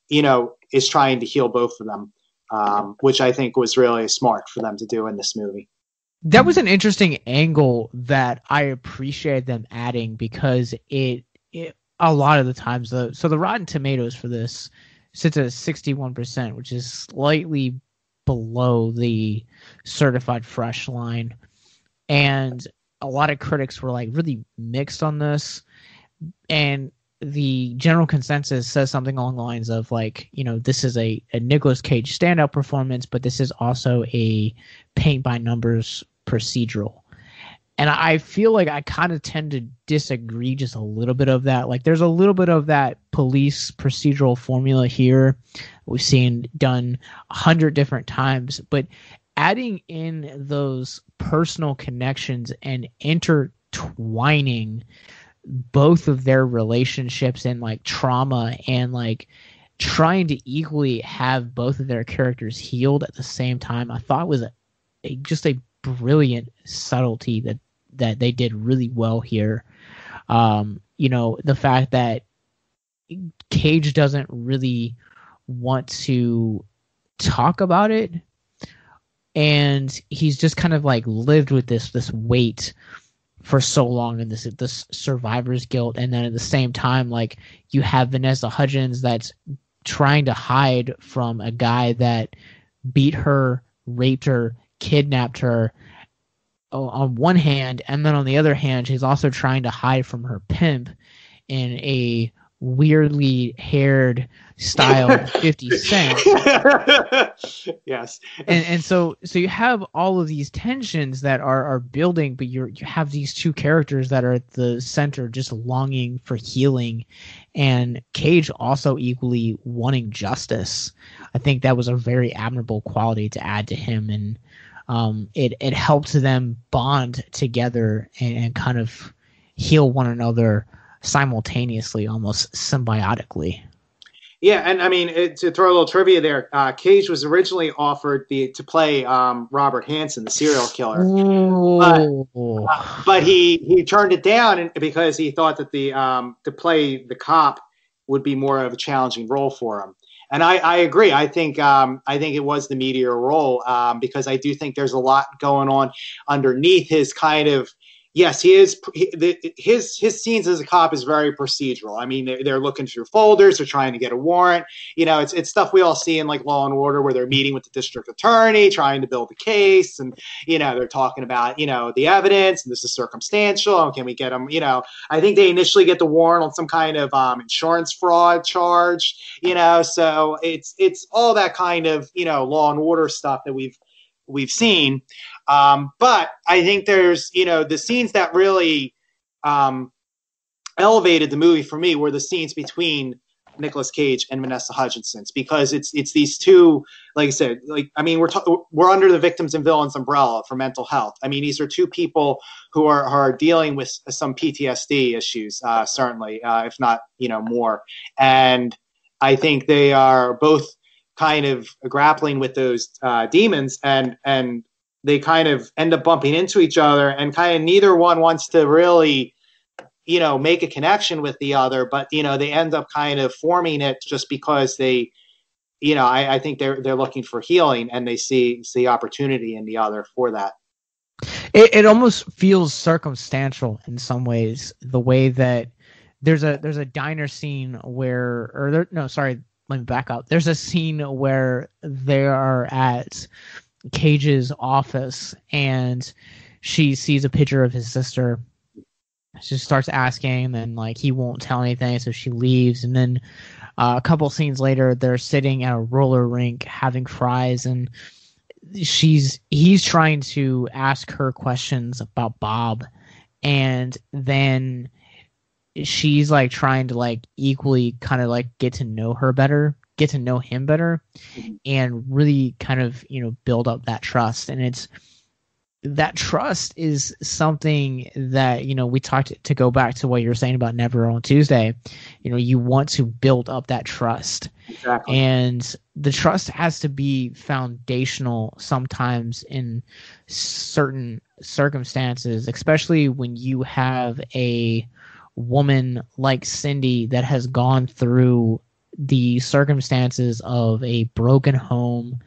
is trying to heal both of them, which I think was really smart for them to do in this movie. That was an interesting angle that I appreciate them adding, because it a lot of the times the Rotten Tomatoes for this sits at 61%, which is slightly below the certified fresh line, and a lot of critics were like really mixed on this, and the general consensus says something along the lines of, like, this is a Nicolas Cage standout performance, but this is also a paint by numbers procedural. And I feel like I kind of tend to disagree just a little bit of that. Like, there's a little bit of that police procedural formula here we've seen done 100 different times, but adding in those personal connections and intertwining both of their relationships and like trauma, and like trying to equally have both of their characters healed at the same time, I thought was just a brilliant subtlety that they did really well here. The fact that Cage doesn't really want to talk about it, and he's just kind of like lived with this weight for so long, and this survivor's guilt, and then at the same time, like, you have Vanessa Hudgens that's trying to hide from a guy that beat her, raped her, kidnapped her on one hand, and then on the other hand, she's also trying to hide from her pimp in a weirdly haired style 50 Cent. Yes. And so you have all of these tensions that are building, but you have these two characters that are at the center just longing for healing, and Cage also equally wanting justice. I think that was a very admirable quality to add to him, and it helped them bond together and kind of heal one another simultaneously, almost symbiotically. Yeah, and I mean, to throw a little trivia there, Cage was originally offered to play Robert Hanson, the serial killer, but he turned it down because he thought that to play the cop would be more of a challenging role for him. And I agree. I think it was the meatier role, because I do think there's a lot going on underneath his kind of. Yes, he is. His scenes as a cop is very procedural. I mean, they're looking through folders, they're trying to get a warrant. It's stuff we all see in like Law and Order, where they're meeting with the district attorney, trying to build a case, and they're talking about the evidence, and this is circumstantial. And can we get them? I think they initially get the warrant on some kind of insurance fraud charge. So it's all that kind of Law and Order stuff that we've seen. But I think there's, the scenes that really elevated the movie for me were the scenes between Nicolas Cage and Vanessa Hudgens, because it's these two, like I said, we're under the victims and villains umbrella for mental health. I mean, these are two people who are dealing with some PTSD issues, certainly, if not, more. And I think they are both kind of grappling with those demons, and they kind of end up bumping into each other, and kind of neither one wants to really, make a connection with the other, but, they end up kind of forming it just because they, I think they're looking for healing, and they see opportunity in the other for that. It almost feels circumstantial in some ways, the way that there's a diner scene let me back up. There's a scene where they are at Cage's office and she sees a picture of his sister. She starts asking, and then like he won't tell anything, so she leaves. And then a couple scenes later, they're sitting at a roller rink having fries, and he's trying to ask her questions about Bob, and then she's like trying to like equally kind of like get to know him better, and really kind of, you know, build up that trust. And that trust is something that, you know, we talked to go back to what you were saying about Never on Tuesday. You know, you want to build up that trust. Exactly. And the trust has to be foundational sometimes in certain circumstances, especially when you have a woman like Cindy that has gone through the circumstances of a broken home,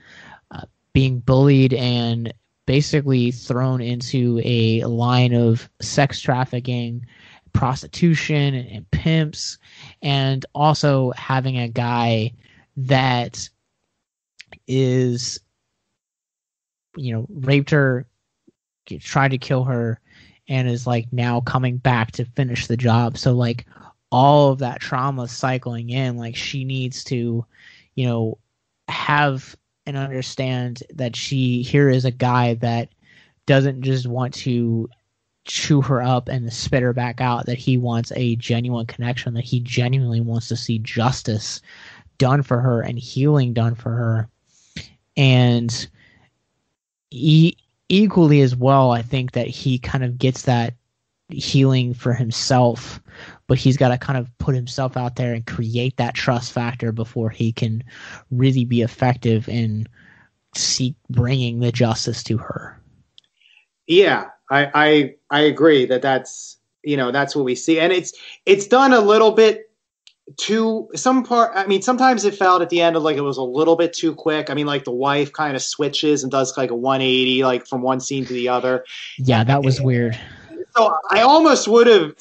being bullied and basically thrown into a line of sex trafficking, prostitution, and pimps, and also having a guy that is, you know, raped her, tried to kill her, and is like now coming back to finish the job. So like all of that trauma cycling in, like she needs to, you know, have and understand that here is a guy that doesn't just want to chew her up and spit her back out, that he wants a genuine connection, that he genuinely wants to see justice done for her and healing done for her. And equally as well, I think that he kind of gets that healing for himself, but he's got to kind of put himself out there and create that trust factor before he can really be effective in bringing the justice to her. Yeah, I agree that's, you know, that's what we see. And it's done a little bit too, I mean, sometimes it felt at the end of like it was a little bit too quick. I mean, like the wife kind of switches and does like a 180, like from one scene to the other. Yeah, that was weird. So I almost would have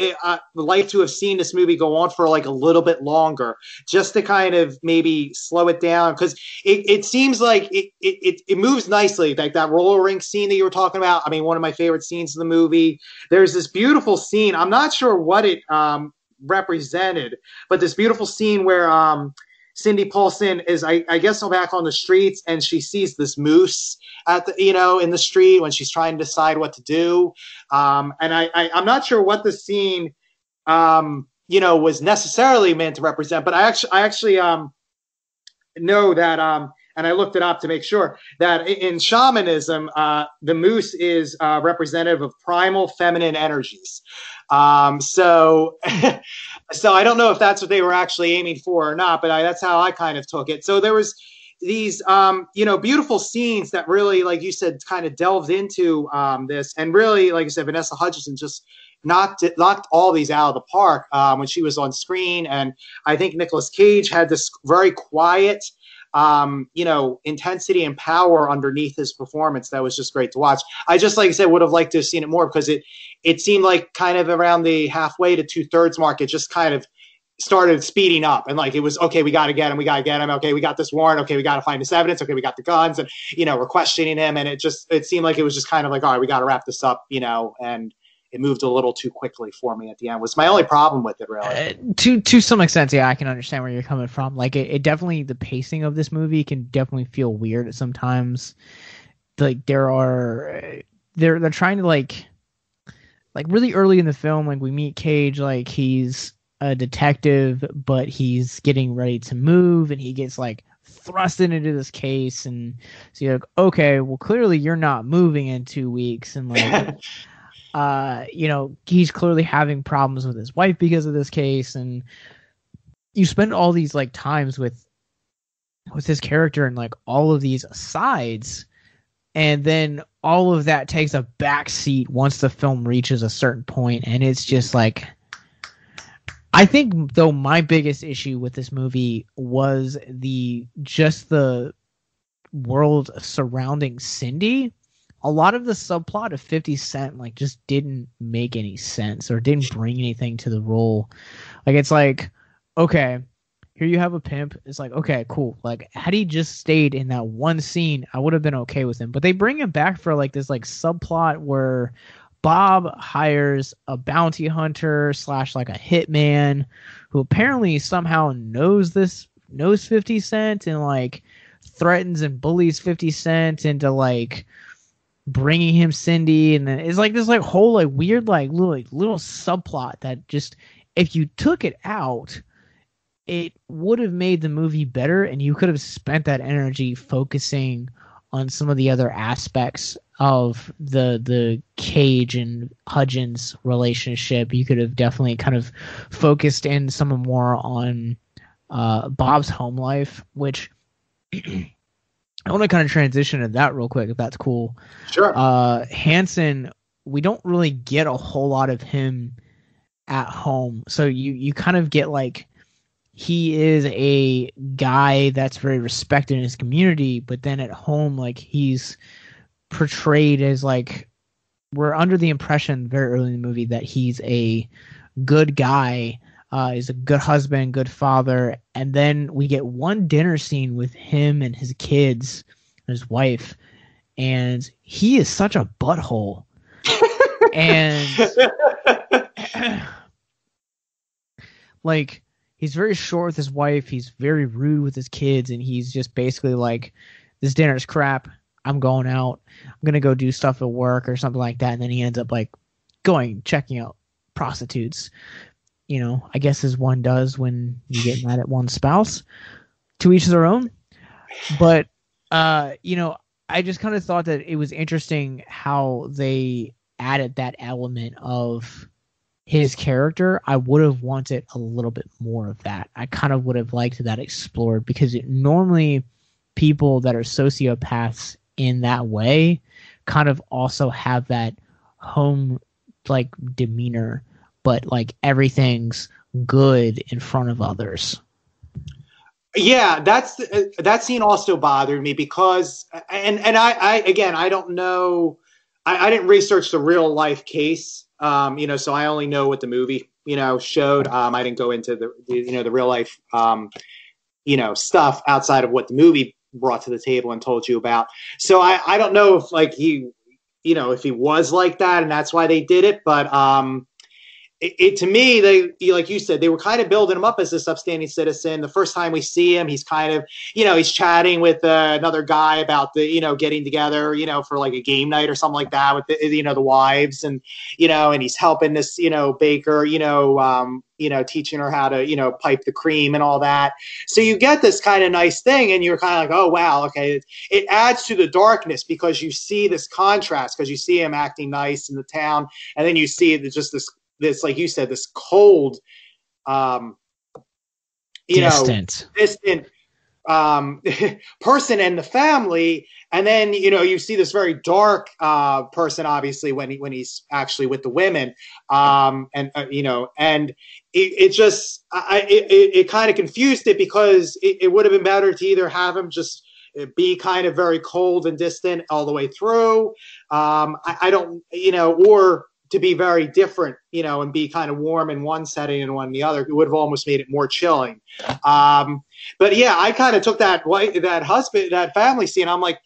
liked to have seen this movie go on for like a little bit longer, just to kind of maybe slow it down, because it seems like it moves nicely. Like that roller rink scene that you were talking about. I mean, one of my favorite scenes in the movie. There's this beautiful scene. I'm not sure what it represented, but this beautiful scene where Cindy Paulson is, I guess, back on the streets, and she sees this moose at the, you know, in the street when she's trying to decide what to do. And I'm not sure what the scene, you know, was necessarily meant to represent, but I actually know that, and I looked it up to make sure that in shamanism, the moose is representative of primal feminine energies. So I don't know if that's what they were actually aiming for or not, but that's how I kind of took it. So there was these, you know, beautiful scenes that really, like you said, kind of delved into this, and really, like I said, Vanessa Hudgens just knocked all these out of the park when she was on screen. And I think Nicolas Cage had this very quiet, you know, intensity and power underneath his performance that was just great to watch. I just, like I said, would have liked to have seen it more, because it seemed like kind of around the halfway to 2/3 mark, it just kind of started speeding up, and like it was, okay, we got to get him, okay, we got this warrant, okay, we got to find this evidence, okay, we got the guns, and, you know, we're questioning him, and it seemed like it was just kind of like, all right, we got to wrap this up, you know, and it moved a little too quickly for me at the end. Was my only problem with it, really. To some extent, yeah, I can understand where you're coming from. Like it definitely, the pacing of this movie can definitely feel weird sometimes. Like they're trying to like really early in the film, like we meet Cage, like he's a detective, but he's getting ready to move, and he gets like thrusted into this case, and so you're like, okay, well clearly you're not moving in 2 weeks, and like you know, he's clearly having problems with his wife because of this case, and you spend all these like times with his character and like all of these asides, and then all of that takes a back seat once the film reaches a certain point, and it's just like, I think though my biggest issue with this movie was the world surrounding Cindy. A lot of the subplot of 50 Cent like just didn't make any sense or didn't bring anything to the role. Like it's like, okay, here you have a pimp. It's like, okay, cool. Like, had he just stayed in that one scene, I would have been okay with him. But they bring him back for like this like subplot where Bob hires a bounty hunter / like a hitman who apparently somehow knows 50 Cent and like threatens and bullies 50 Cent into like bringing him Cindy, and then it's like this like whole like weird like little subplot that just, if you took it out, it would have made the movie better, and you could have spent that energy focusing on some of the other aspects of the Cage and Hudgens relationship. You could have definitely kind of focused in some more on Bob's home life, which I want to kind of transition to that real quick, if that's cool. Sure. Hanson, we don't really get a whole lot of him at home. So you kind of get like, he is a guy that's very respected in his community, but then at home, like, he's portrayed as like, we're under the impression very early in the movie that he's a good guy, he's a good husband, good father, and then we get one dinner scene with him and his kids and his wife, and he is such a butthole. And like, he's very short with his wife, he's very rude with his kids, and he's just basically like, this dinner's crap, I'm going out, I'm gonna go do stuff at work or something like that. And then he ends up like checking out prostitutes, you know, I guess as one does when you get mad at one's spouse. To each their own. But you know, I just kind of thought that it was interesting how they added that element of his character. I would have wanted a little bit more of that. I kind of would have liked that explored, because normally people that are sociopaths in that way kind of also have that home like demeanor, but like everything's good in front of others. Yeah, that scene also bothered me because, and I again, I don't know, I didn't research the real life case, you know, so I only know what the movie, you know, showed. I didn't go into the you know, the real life, you know, stuff outside of what the movie brought to the table and told you about. So I don't know if like he, you know, if he was like that and that's why they did it, but it to me, they, like you said, they were kind of building him up as this upstanding citizen. The first time we see him, he's kind of, you know, he's chatting with another guy about the, you know, getting together, you know, for like a game night or something like that with the, you know, the wives, and, you know, and he's helping this, you know, baker, you know, teaching her how to, you know, pipe the cream and all that. So you get this kind of nice thing, and you're kind of like, oh, wow, okay. It adds to the darkness because you see this contrast, because you see him acting nice in the town, and then you see just this, like you said, this cold, distant person in the family, and then, you know, you see this very dark person, obviously, when he's actually with the women, and you know, and it just it kind of confused it, because it would have been better to either have him just be kind of very cold and distant all the way through, I don't, you know, or to be very different, you know, and be kind of warm in one setting and one in the other. It would have almost made it more chilling. But yeah, I kind of took that family scene. I'm like,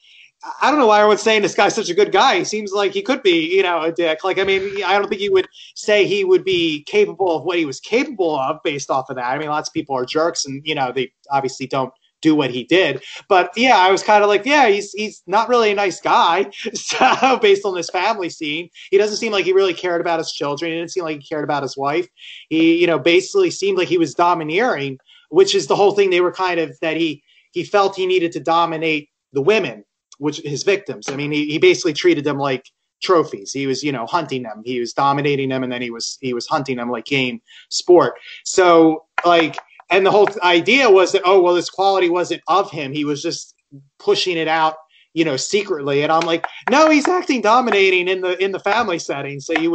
I don't know why everyone's saying this guy's such a good guy. He seems like he could be, you know, a dick. Like, I mean, I don't think you would say he would be capable of what he was capable of based off of that. I mean, lots of people are jerks, and, you know, they obviously don't do what he did. But yeah, I was kind of like, yeah, he's not really a nice guy. So based on this family scene, he doesn't seem like he really cared about his children. He didn't seem like he cared about his wife. He, you know, basically seemed like he was domineering, which is the whole thing. They were kind of that he felt he needed to dominate the women, which his victims. I mean, he basically treated them like trophies. He was, you know, hunting them. He was dominating them, and then he was hunting them like game sport. So like, and the whole idea was that, oh, well, this quality wasn't of him. He was just pushing it out, you know, secretly. And I'm like, no, he's acting dominating in the family setting. So I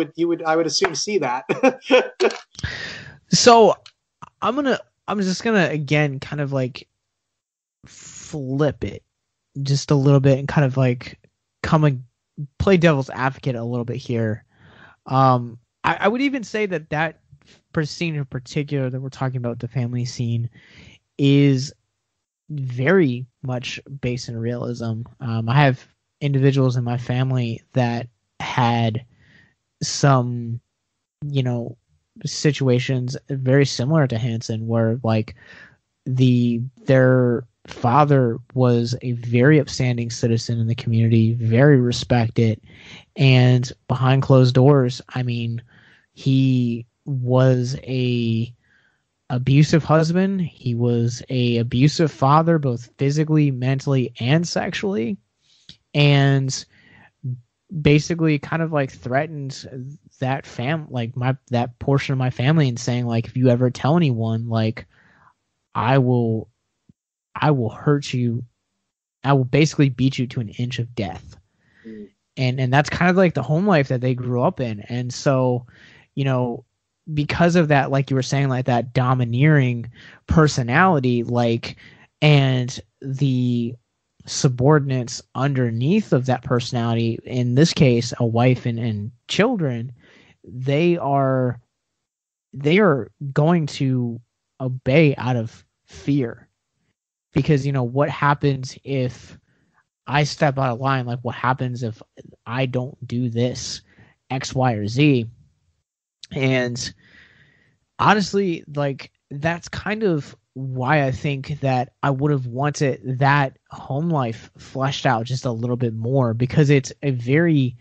would assume see that. So I'm just gonna again kind of like flip it just a little bit and kind of like play devil's advocate a little bit here. I would even say that scene in particular that we're talking about, the family scene, is very much based in realism. I have individuals in my family that had some, situations very similar to Hanson, where like their father was a very upstanding citizen in the community, very respected, and behind closed doors, I mean, he was a abusive husband. He was a abusive father, both physically, mentally, and sexually, and basically kind of like threatened that that portion of my family, and saying like, if you ever tell anyone, like, I will hurt you. I will basically beat you to an inch of death. Mm. And that's kind of like the home life that they grew up in. And so, because of that, like you were saying, like that domineering personality, like, and the subordinates underneath of that personality, in this case, a wife and children, they are going to obey out of fear. Because, what happens if I step out of line? Like, what happens if I don't do this, X, Y, or Z? And honestly, like, that's kind of why I think that I would have wanted that home life fleshed out just a little bit more, because it's a very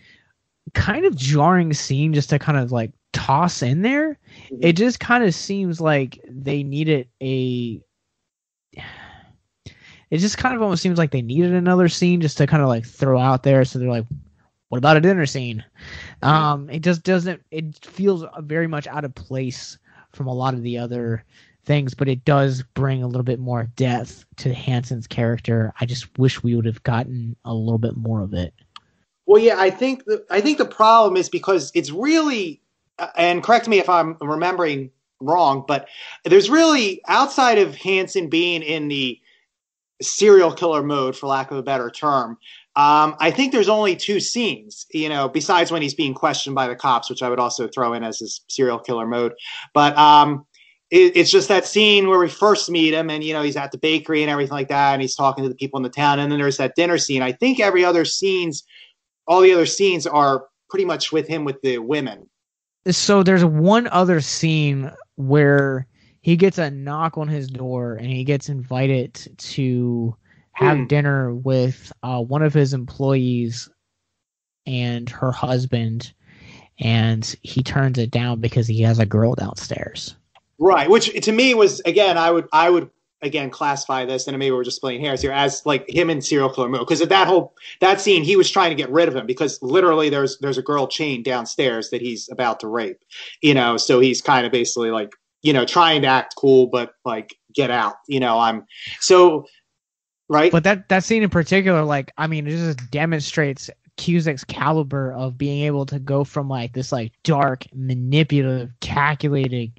kind of jarring scene just to kind of like toss in there. Mm-hmm. It just kind of seems like they needed it just kind of almost seems like they needed another scene just to kind of like throw out there. So they're like, what about a dinner scene? It just doesn't, it feels very much out of place from a lot of the other things, but it does bring a little bit more depth to Hanson's character. I just wish we would have gotten a little bit more of it. Well, yeah, I think the problem is because it's really, and correct me if I'm remembering wrong, but there's really, outside of Hanson being in the serial killer mode, for lack of a better term, I think there's only two scenes, besides when he's being questioned by the cops, which I would also throw in as his serial killer mode. But it's just that scene where we first meet him, and he's at the bakery and everything like that, and he's talking to the people in the town, and then there's that dinner scene. I think all the other scenes are pretty much with him with the women. So there's one other scene where he gets a knock on his door and he gets invited to have dinner with one of his employees and her husband, and he turns it down because he has a girl downstairs. Right, which to me was, again, I would again classify this, and maybe we're just splitting hairs here, as like him in serial killer mode, because at that scene he was trying to get rid of him, because literally there's a girl chained downstairs that he's about to rape, so he's kind of basically like, trying to act cool, but like, get out, I'm so right. But that scene in particular, like, I mean, it just demonstrates Cusack's caliber of being able to go from like this like dark, manipulative, calculating,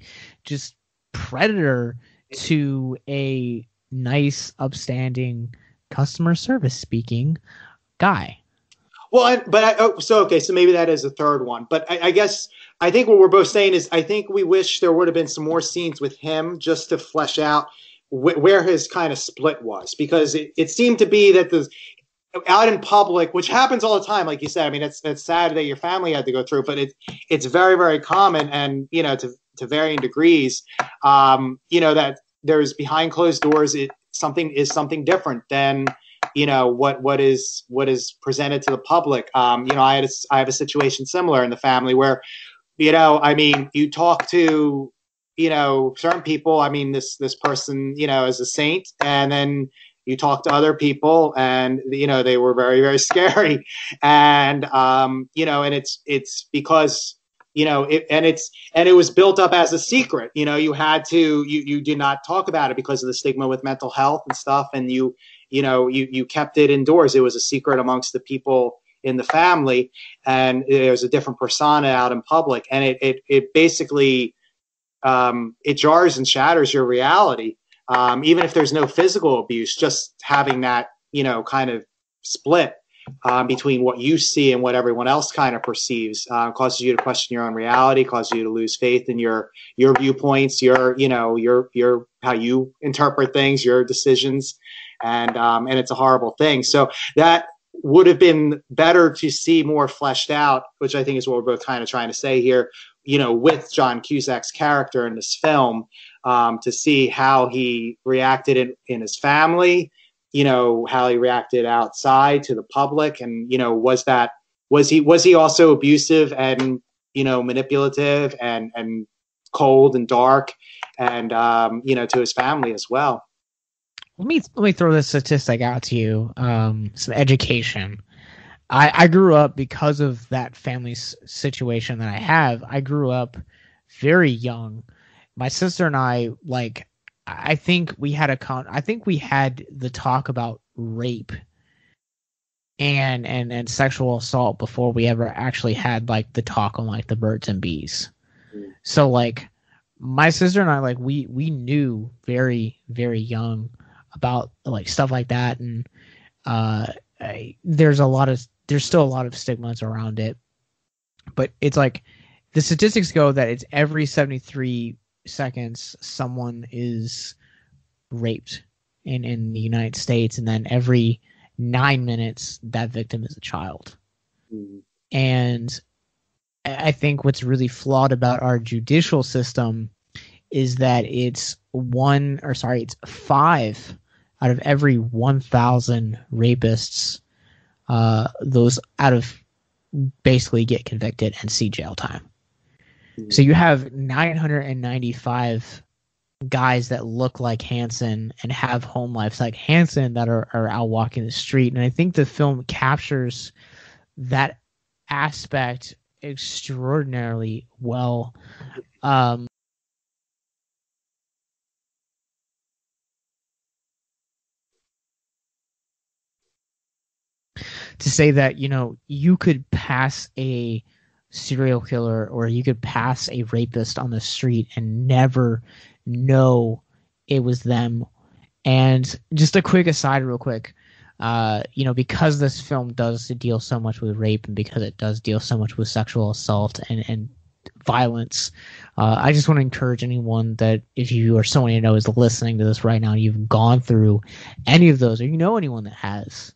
just predator to a nice, upstanding, customer service speaking guy. Well, so maybe that is a third one. But I guess I think what we're both saying is, I think we wish there would have been some more scenes with him just to flesh out where his kind of split was, because it seemed to be that out in public, which happens all the time, like you said. I mean, it's sad that your family had to go through, but it's very, very common, and to varying degrees, that there's behind closed doors, something different than what is presented to the public. I have a situation similar in the family where, I mean, you talk to certain people. I mean, this person is a saint, and then you talk to other people, and they were very, very scary, and and it's because it was built up as a secret. You had to, you did not talk about it because of the stigma with mental health and stuff, and you kept it indoors. It was a secret amongst the people in the family, and it was a different persona out in public, and it basically it jars and shatters your reality, even if there's no physical abuse. Just having that kind of split between what you see and what everyone else kind of perceives. Causes you to question your own reality, causes you to lose faith in your viewpoints, your how you interpret things, your decisions, and it's a horrible thing. So that would have been better to see more fleshed out, which I think is what we're both kind of trying to say here, with John Cusack's character in this film, to see how he reacted in his family, how he reacted outside to the public, and was he also abusive and manipulative and cold and dark, and to his family as well. Let me throw this statistic out to you. Some education. I grew up because of that family situation that I have. I grew up very young. My sister and I think we had the talk about rape and sexual assault before we ever actually had the talk on the birds and bees. So my sister and I we knew very, very young about stuff like that, and there's still a lot of stigmas around it, but it's the statistics go that it's every 73 seconds someone is raped in the United States, and then every 9 minutes that victim is a child. And I think what's really flawed about our judicial system is that it's 5 out of every 1,000 rapists, those out of basically get convicted and see jail time. So you have 995 guys that look like Hanson and have home lives like Hanson that are out walking the street. And I think the film captures that aspect extraordinarily well. To say that, you could pass a serial killer or you could pass a rapist on the street and never know it was them. And just a quick aside real quick, because this film does deal so much with rape and because it does deal so much with sexual assault and violence, I just want to encourage anyone that if you or someone you know is listening to this right now, you've gone through any of those or you know anyone that has,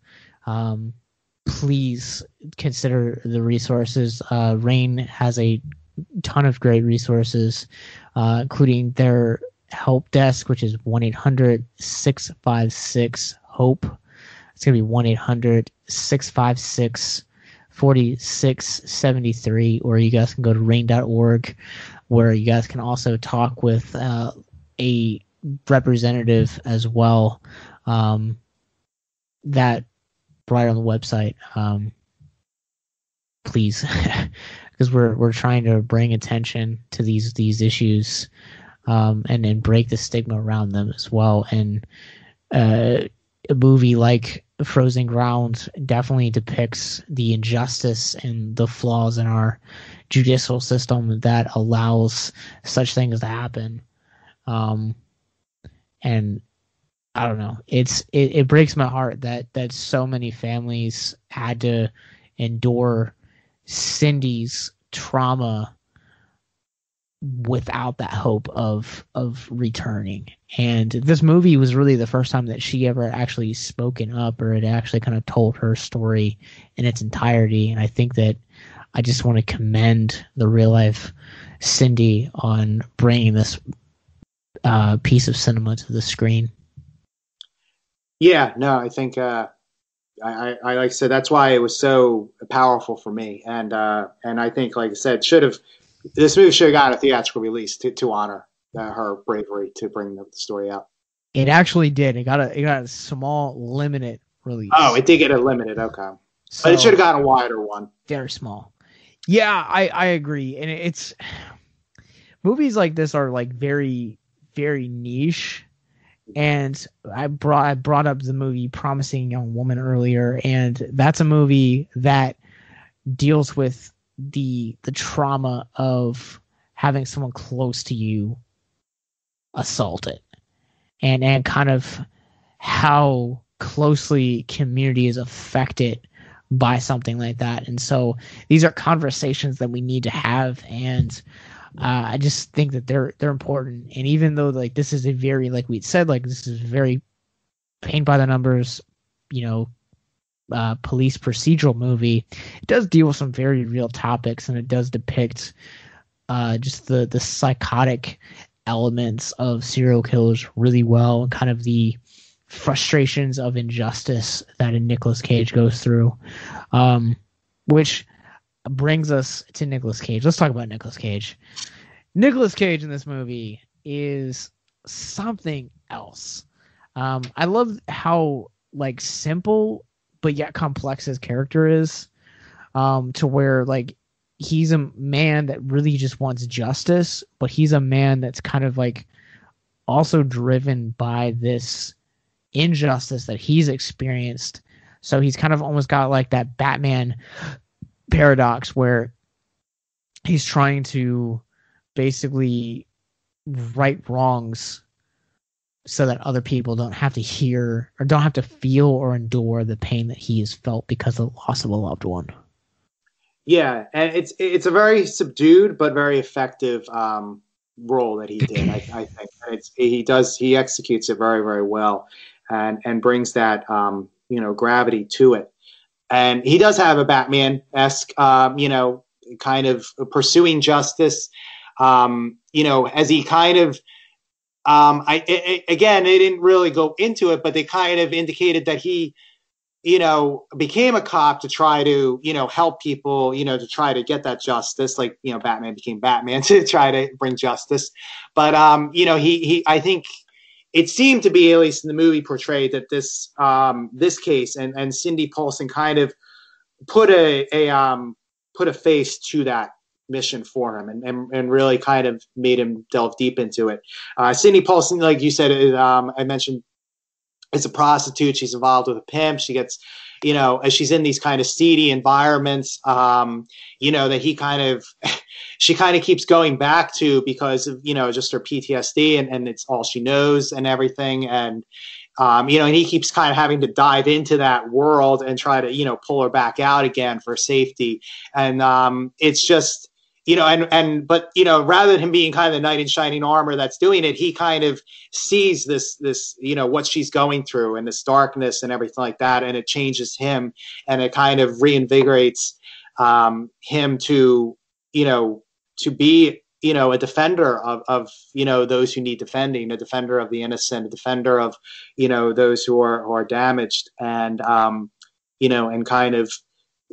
please consider the resources. RAINN has a ton of great resources, including their help desk, which is 1-800-656-HOPE. It's going to be 1-800-656-4673, or you guys can go to rain.org, where you guys can also talk with a representative as well. That right on the website, please, because we're trying to bring attention to these issues, and break the stigma around them as well. And a movie like Frozen Ground definitely depicts the injustice and the flaws in our judicial system that allows such things to happen. And I don't know, it breaks my heart that so many families had to endure Cindy's trauma without that hope of returning. And this movie was really the first time that she ever actually spoken up, or it actually kind of told her story in its entirety. And I think that I just want to commend the real life Cindy on bringing this piece of cinema to the screen. Yeah, no, I think I like I said, that's why it was so powerful for me. And I think, like I said, this movie should have gotten a theatrical release to honor her bravery to bring the story out. It actually did. It got a small limited release. Oh, it did get a limited. Okay, so, but it should have gotten a wider one. Very small. Yeah, I agree. And it's movies like this are very, very niche. And I brought up the movie Promising Young Woman earlier, and that's a movie that deals with the trauma of having someone close to you assaulted, and kind of how closely community is affected by something like that. And so these are conversations that we need to have, and I just think that they're important. And even though like this is a very, like we said, like this is very paint by the numbers, police procedural movie, it does deal with some very real topics, and it does depict just the psychotic elements of serial killers really well, and kind of the frustrations of injustice that a Nicolas Cage goes through, which brings us to Nicolas Cage. Let's talk about Nicolas Cage. Nicolas Cage in this movie is something else. I love how like simple but yet complex his character is, to where like he's a man that really just wants justice, but he's a man that's kind of like also driven by this injustice that he's experienced. So he's kind of almost got like that Batman paradox where he's trying to basically right wrongs so that other people don't have to hear or don't have to feel or endure the pain that he has felt because of the loss of a loved one. Yeah, and it's a very subdued but very effective role that he did. I think he executes it very, very well, and brings that gravity to it. And he does have a Batman-esque kind of pursuing justice. As he kind of again, they didn't really go into it, but they kind of indicated that he became a cop to try to, help people, to try to get that justice. Like, Batman became Batman to try to bring justice. But, I think it seemed to be, at least in the movie, portrayed that this case and Cindy Paulson kind of put a face to that mission for him, and really kind of made him delve deep into it. Cindy Paulson, like you said, I mentioned, is a prostitute. She's involved with a pimp. She gets, as she's in these kind of seedy environments, that she kind of keeps going back to because of, just her PTSD, and it's all she knows and everything. And, and he keeps kind of having to dive into that world and try to, pull her back out again for safety. And it's just, but rather than him being kind of the knight in shining armor that's doing it, he kind of sees this, what she's going through and this darkness and everything like that. And it changes him, and it kind of reinvigorates him to be, a defender of those who need defending, a defender of the innocent, a defender of, those who are damaged, and, and kind of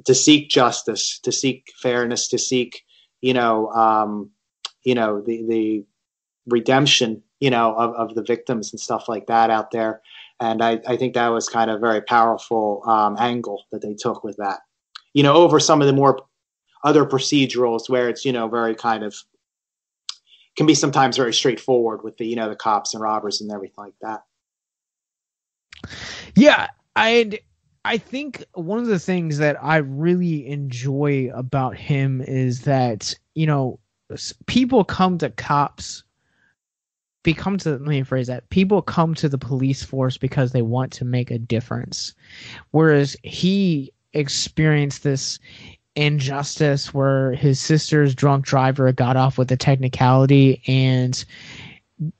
to seek justice, to seek fairness, to seek, the redemption, of the victims and stuff like that out there. And I think that was kind of a very powerful angle that they took with that, over some of the more other procedurals where it's, very kind of can be sometimes very straightforward with the, the cops and robbers and everything like that. Yeah. I think one of the things that I really enjoy about him is that, people come to cops, let me phrase that. People come to the police force because they want to make a difference. Whereas he experienced this injustice where his sister's drunk driver got off with a technicality, and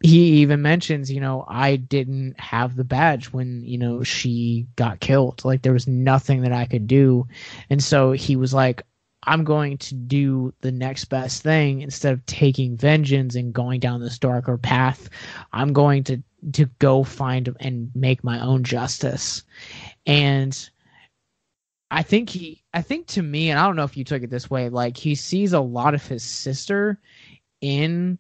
he even mentions, I didn't have the badge when, she got killed. Like, there was nothing that I could do. And so he was like, I'm going to do the next best thing. Instead of taking vengeance and going down this darker path, I'm going to go find and make my own justice. And I think to me, and I don't know if you took it this way, like, he sees a lot of his sister in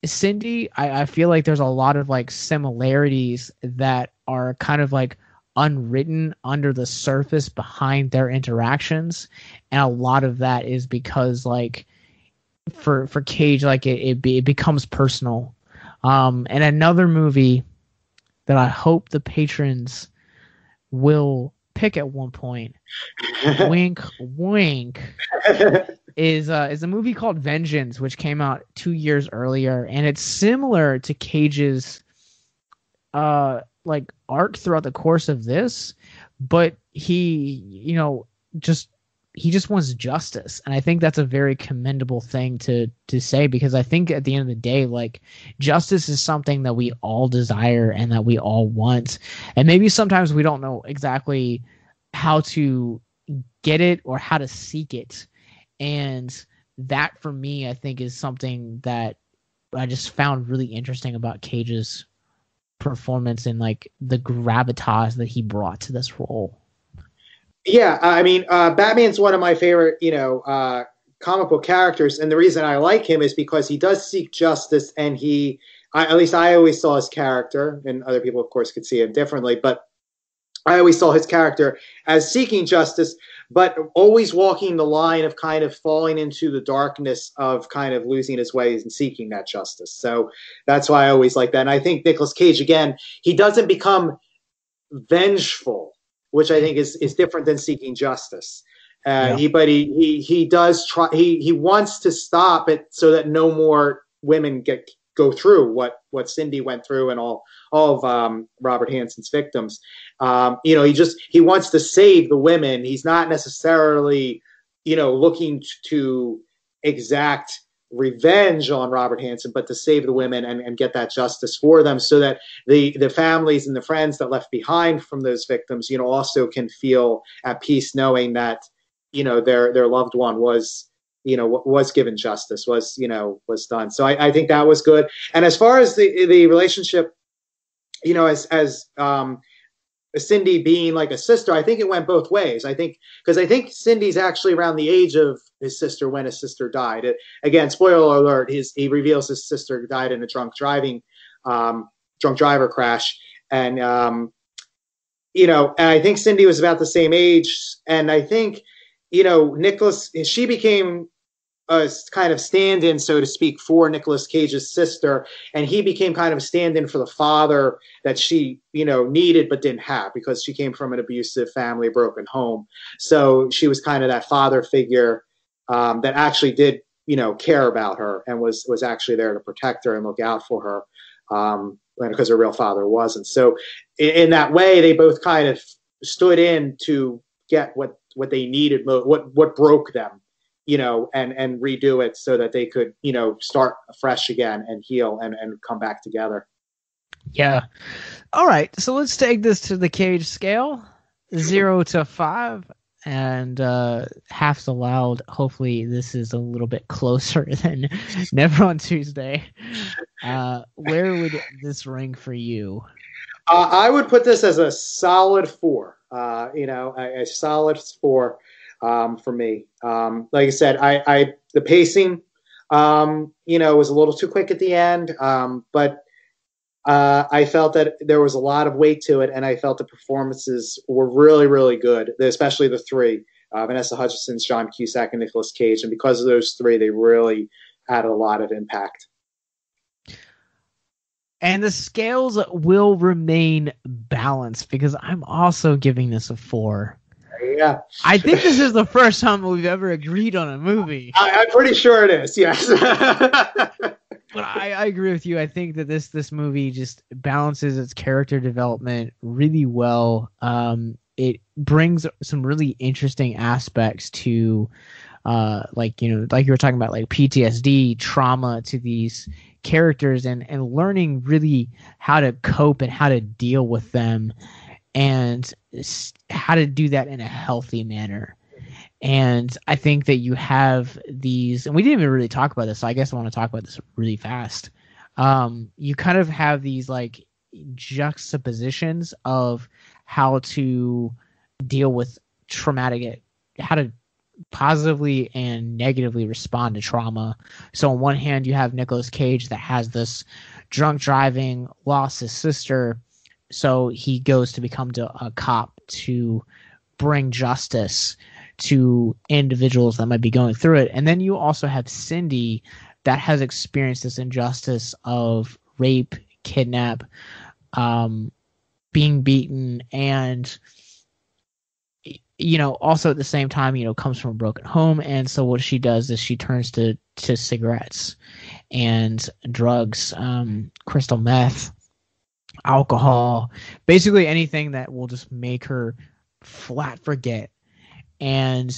Cindy. I feel like there's a lot of like similarities that are kind of like unwritten under the surface behind their interactions, and a lot of that is because like for Cage, like it becomes personal. And another movie that I hope the patrons will pick at one point, wink wink, is a movie called Vengeance, which came out 2 years earlier, and it's similar to Cage's like arc throughout the course of this, but he just wants justice. And I think that's a very commendable thing to say, because I think at the end of the day, like, justice is something that we all desire and that we all want. And maybe sometimes we don't know exactly how to get it or how to seek it. And that, for me, I think is something that I just found really interesting about Cage's performance and like the gravitas that he brought to this role. Yeah, I mean, Batman's one of my favorite, comic book characters, and the reason I like him is because he does seek justice, and at least I always saw his character, and other people, of course, could see him differently, but I always saw his character as seeking justice, but always walking the line of kind of falling into the darkness of kind of losing his ways and seeking that justice. So that's why I always like that. And I think Nicolas Cage, again, he doesn't become vengeful, which I think is different than seeking justice. He does try. He wants to stop it so that no more women go through what Cindy went through and all of Robert Hanson's victims. He wants to save the women. He's not necessarily, looking to exact revenge on Robert Hanson, but to save the women and get that justice for them, so that the families and the friends that left behind from those victims, also can feel at peace knowing that, their loved one was given justice, was done. So I think that was good. And as far as the relationship, as Cindy being like a sister, I think it went both ways. I think Cindy's actually around the age of his sister when his sister died. Again, spoiler alert: he reveals his sister died in a drunk driver crash, and and I think Cindy was about the same age, and I think Nicholas, she became a kind of stand-in, so to speak, for Nicolas Cage's sister, and he became kind of a stand-in for the father that she, needed but didn't have, because she came from an abusive family, broken home. So she was kind of that father figure that actually did, care about her and was actually there to protect her and look out for her, because her real father wasn't. So in that way, they both kind of stood in to get what they needed, what broke them, and redo it so that they could, start fresh again and heal and come back together. Yeah. All right. So let's take this to the Cage scale, 0 to 5, and half's allowed. Hopefully this is a little bit closer than Never on Tuesday. Where would this rank for you? I would put this as a solid 4. A solid 4. For me, like I said, the pacing, was a little too quick at the end, but I felt that there was a lot of weight to it, and I felt the performances were really, really good, especially the three, Vanessa Hudgens, John Cusack, and Nicolas Cage, and because of those three, they really had a lot of impact. And the scales will remain balanced, because I'm also giving this a 4. Yeah, I think this is the first time we've ever agreed on a movie. I'm pretty sure it is. Yes, but I agree with you. I think that this movie just balances its character development really well. It brings some really interesting aspects to, like you were talking about, like PTSD, trauma to these characters, and learning really how to cope and how to deal with them, and how to do that in a healthy manner. And I think that you have these, and we didn't even really talk about this, so I guess I want to talk about this really fast. You kind of have these like juxtapositions of how to deal with traumatic, how to positively and negatively respond to trauma. So on one hand, you have Nicolas Cage that has this drunk driving, lost his sister, so he goes to become a cop to bring justice to individuals that might be going through it. And then you also have Cindy that has experienced this injustice of rape, kidnap, being beaten, and also at the same time, comes from a broken home. And so what she does is she turns to cigarettes and drugs, crystal meth, alcohol, basically anything that will just make her flat forget. And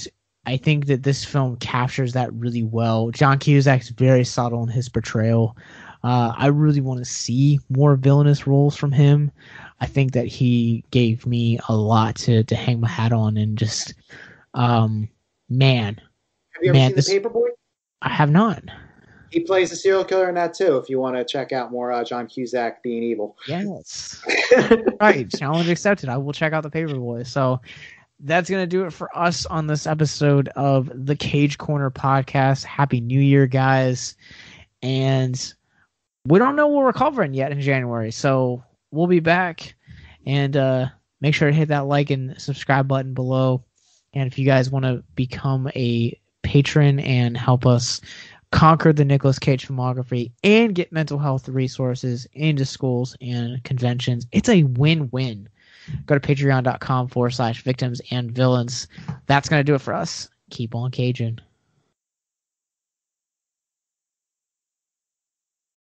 I think that this film captures that really well. John Cusack's very subtle in his portrayal. I really want to see more villainous roles from him. I think that he gave me a lot to hang my hat on, and just, man. Have you ever seen The Paperboy? I have not. He plays a serial killer in that too, if you want to check out more John Cusack being evil. Yes. Right. Challenge accepted. I will check out The Paperboy. So that's going to do it for us on this episode of the Cage Corner podcast. Happy New Year, guys. And we don't know what we're covering yet in January. So we'll be back, and make sure to hit that like and subscribe button below. And if you guys want to become a patron and help us conquer the Nicolas Cage filmography and get mental health resources into schools and conventions, it's a win-win. Go to patreon.com/victims and villains. That's going to do it for us. Keep on caging.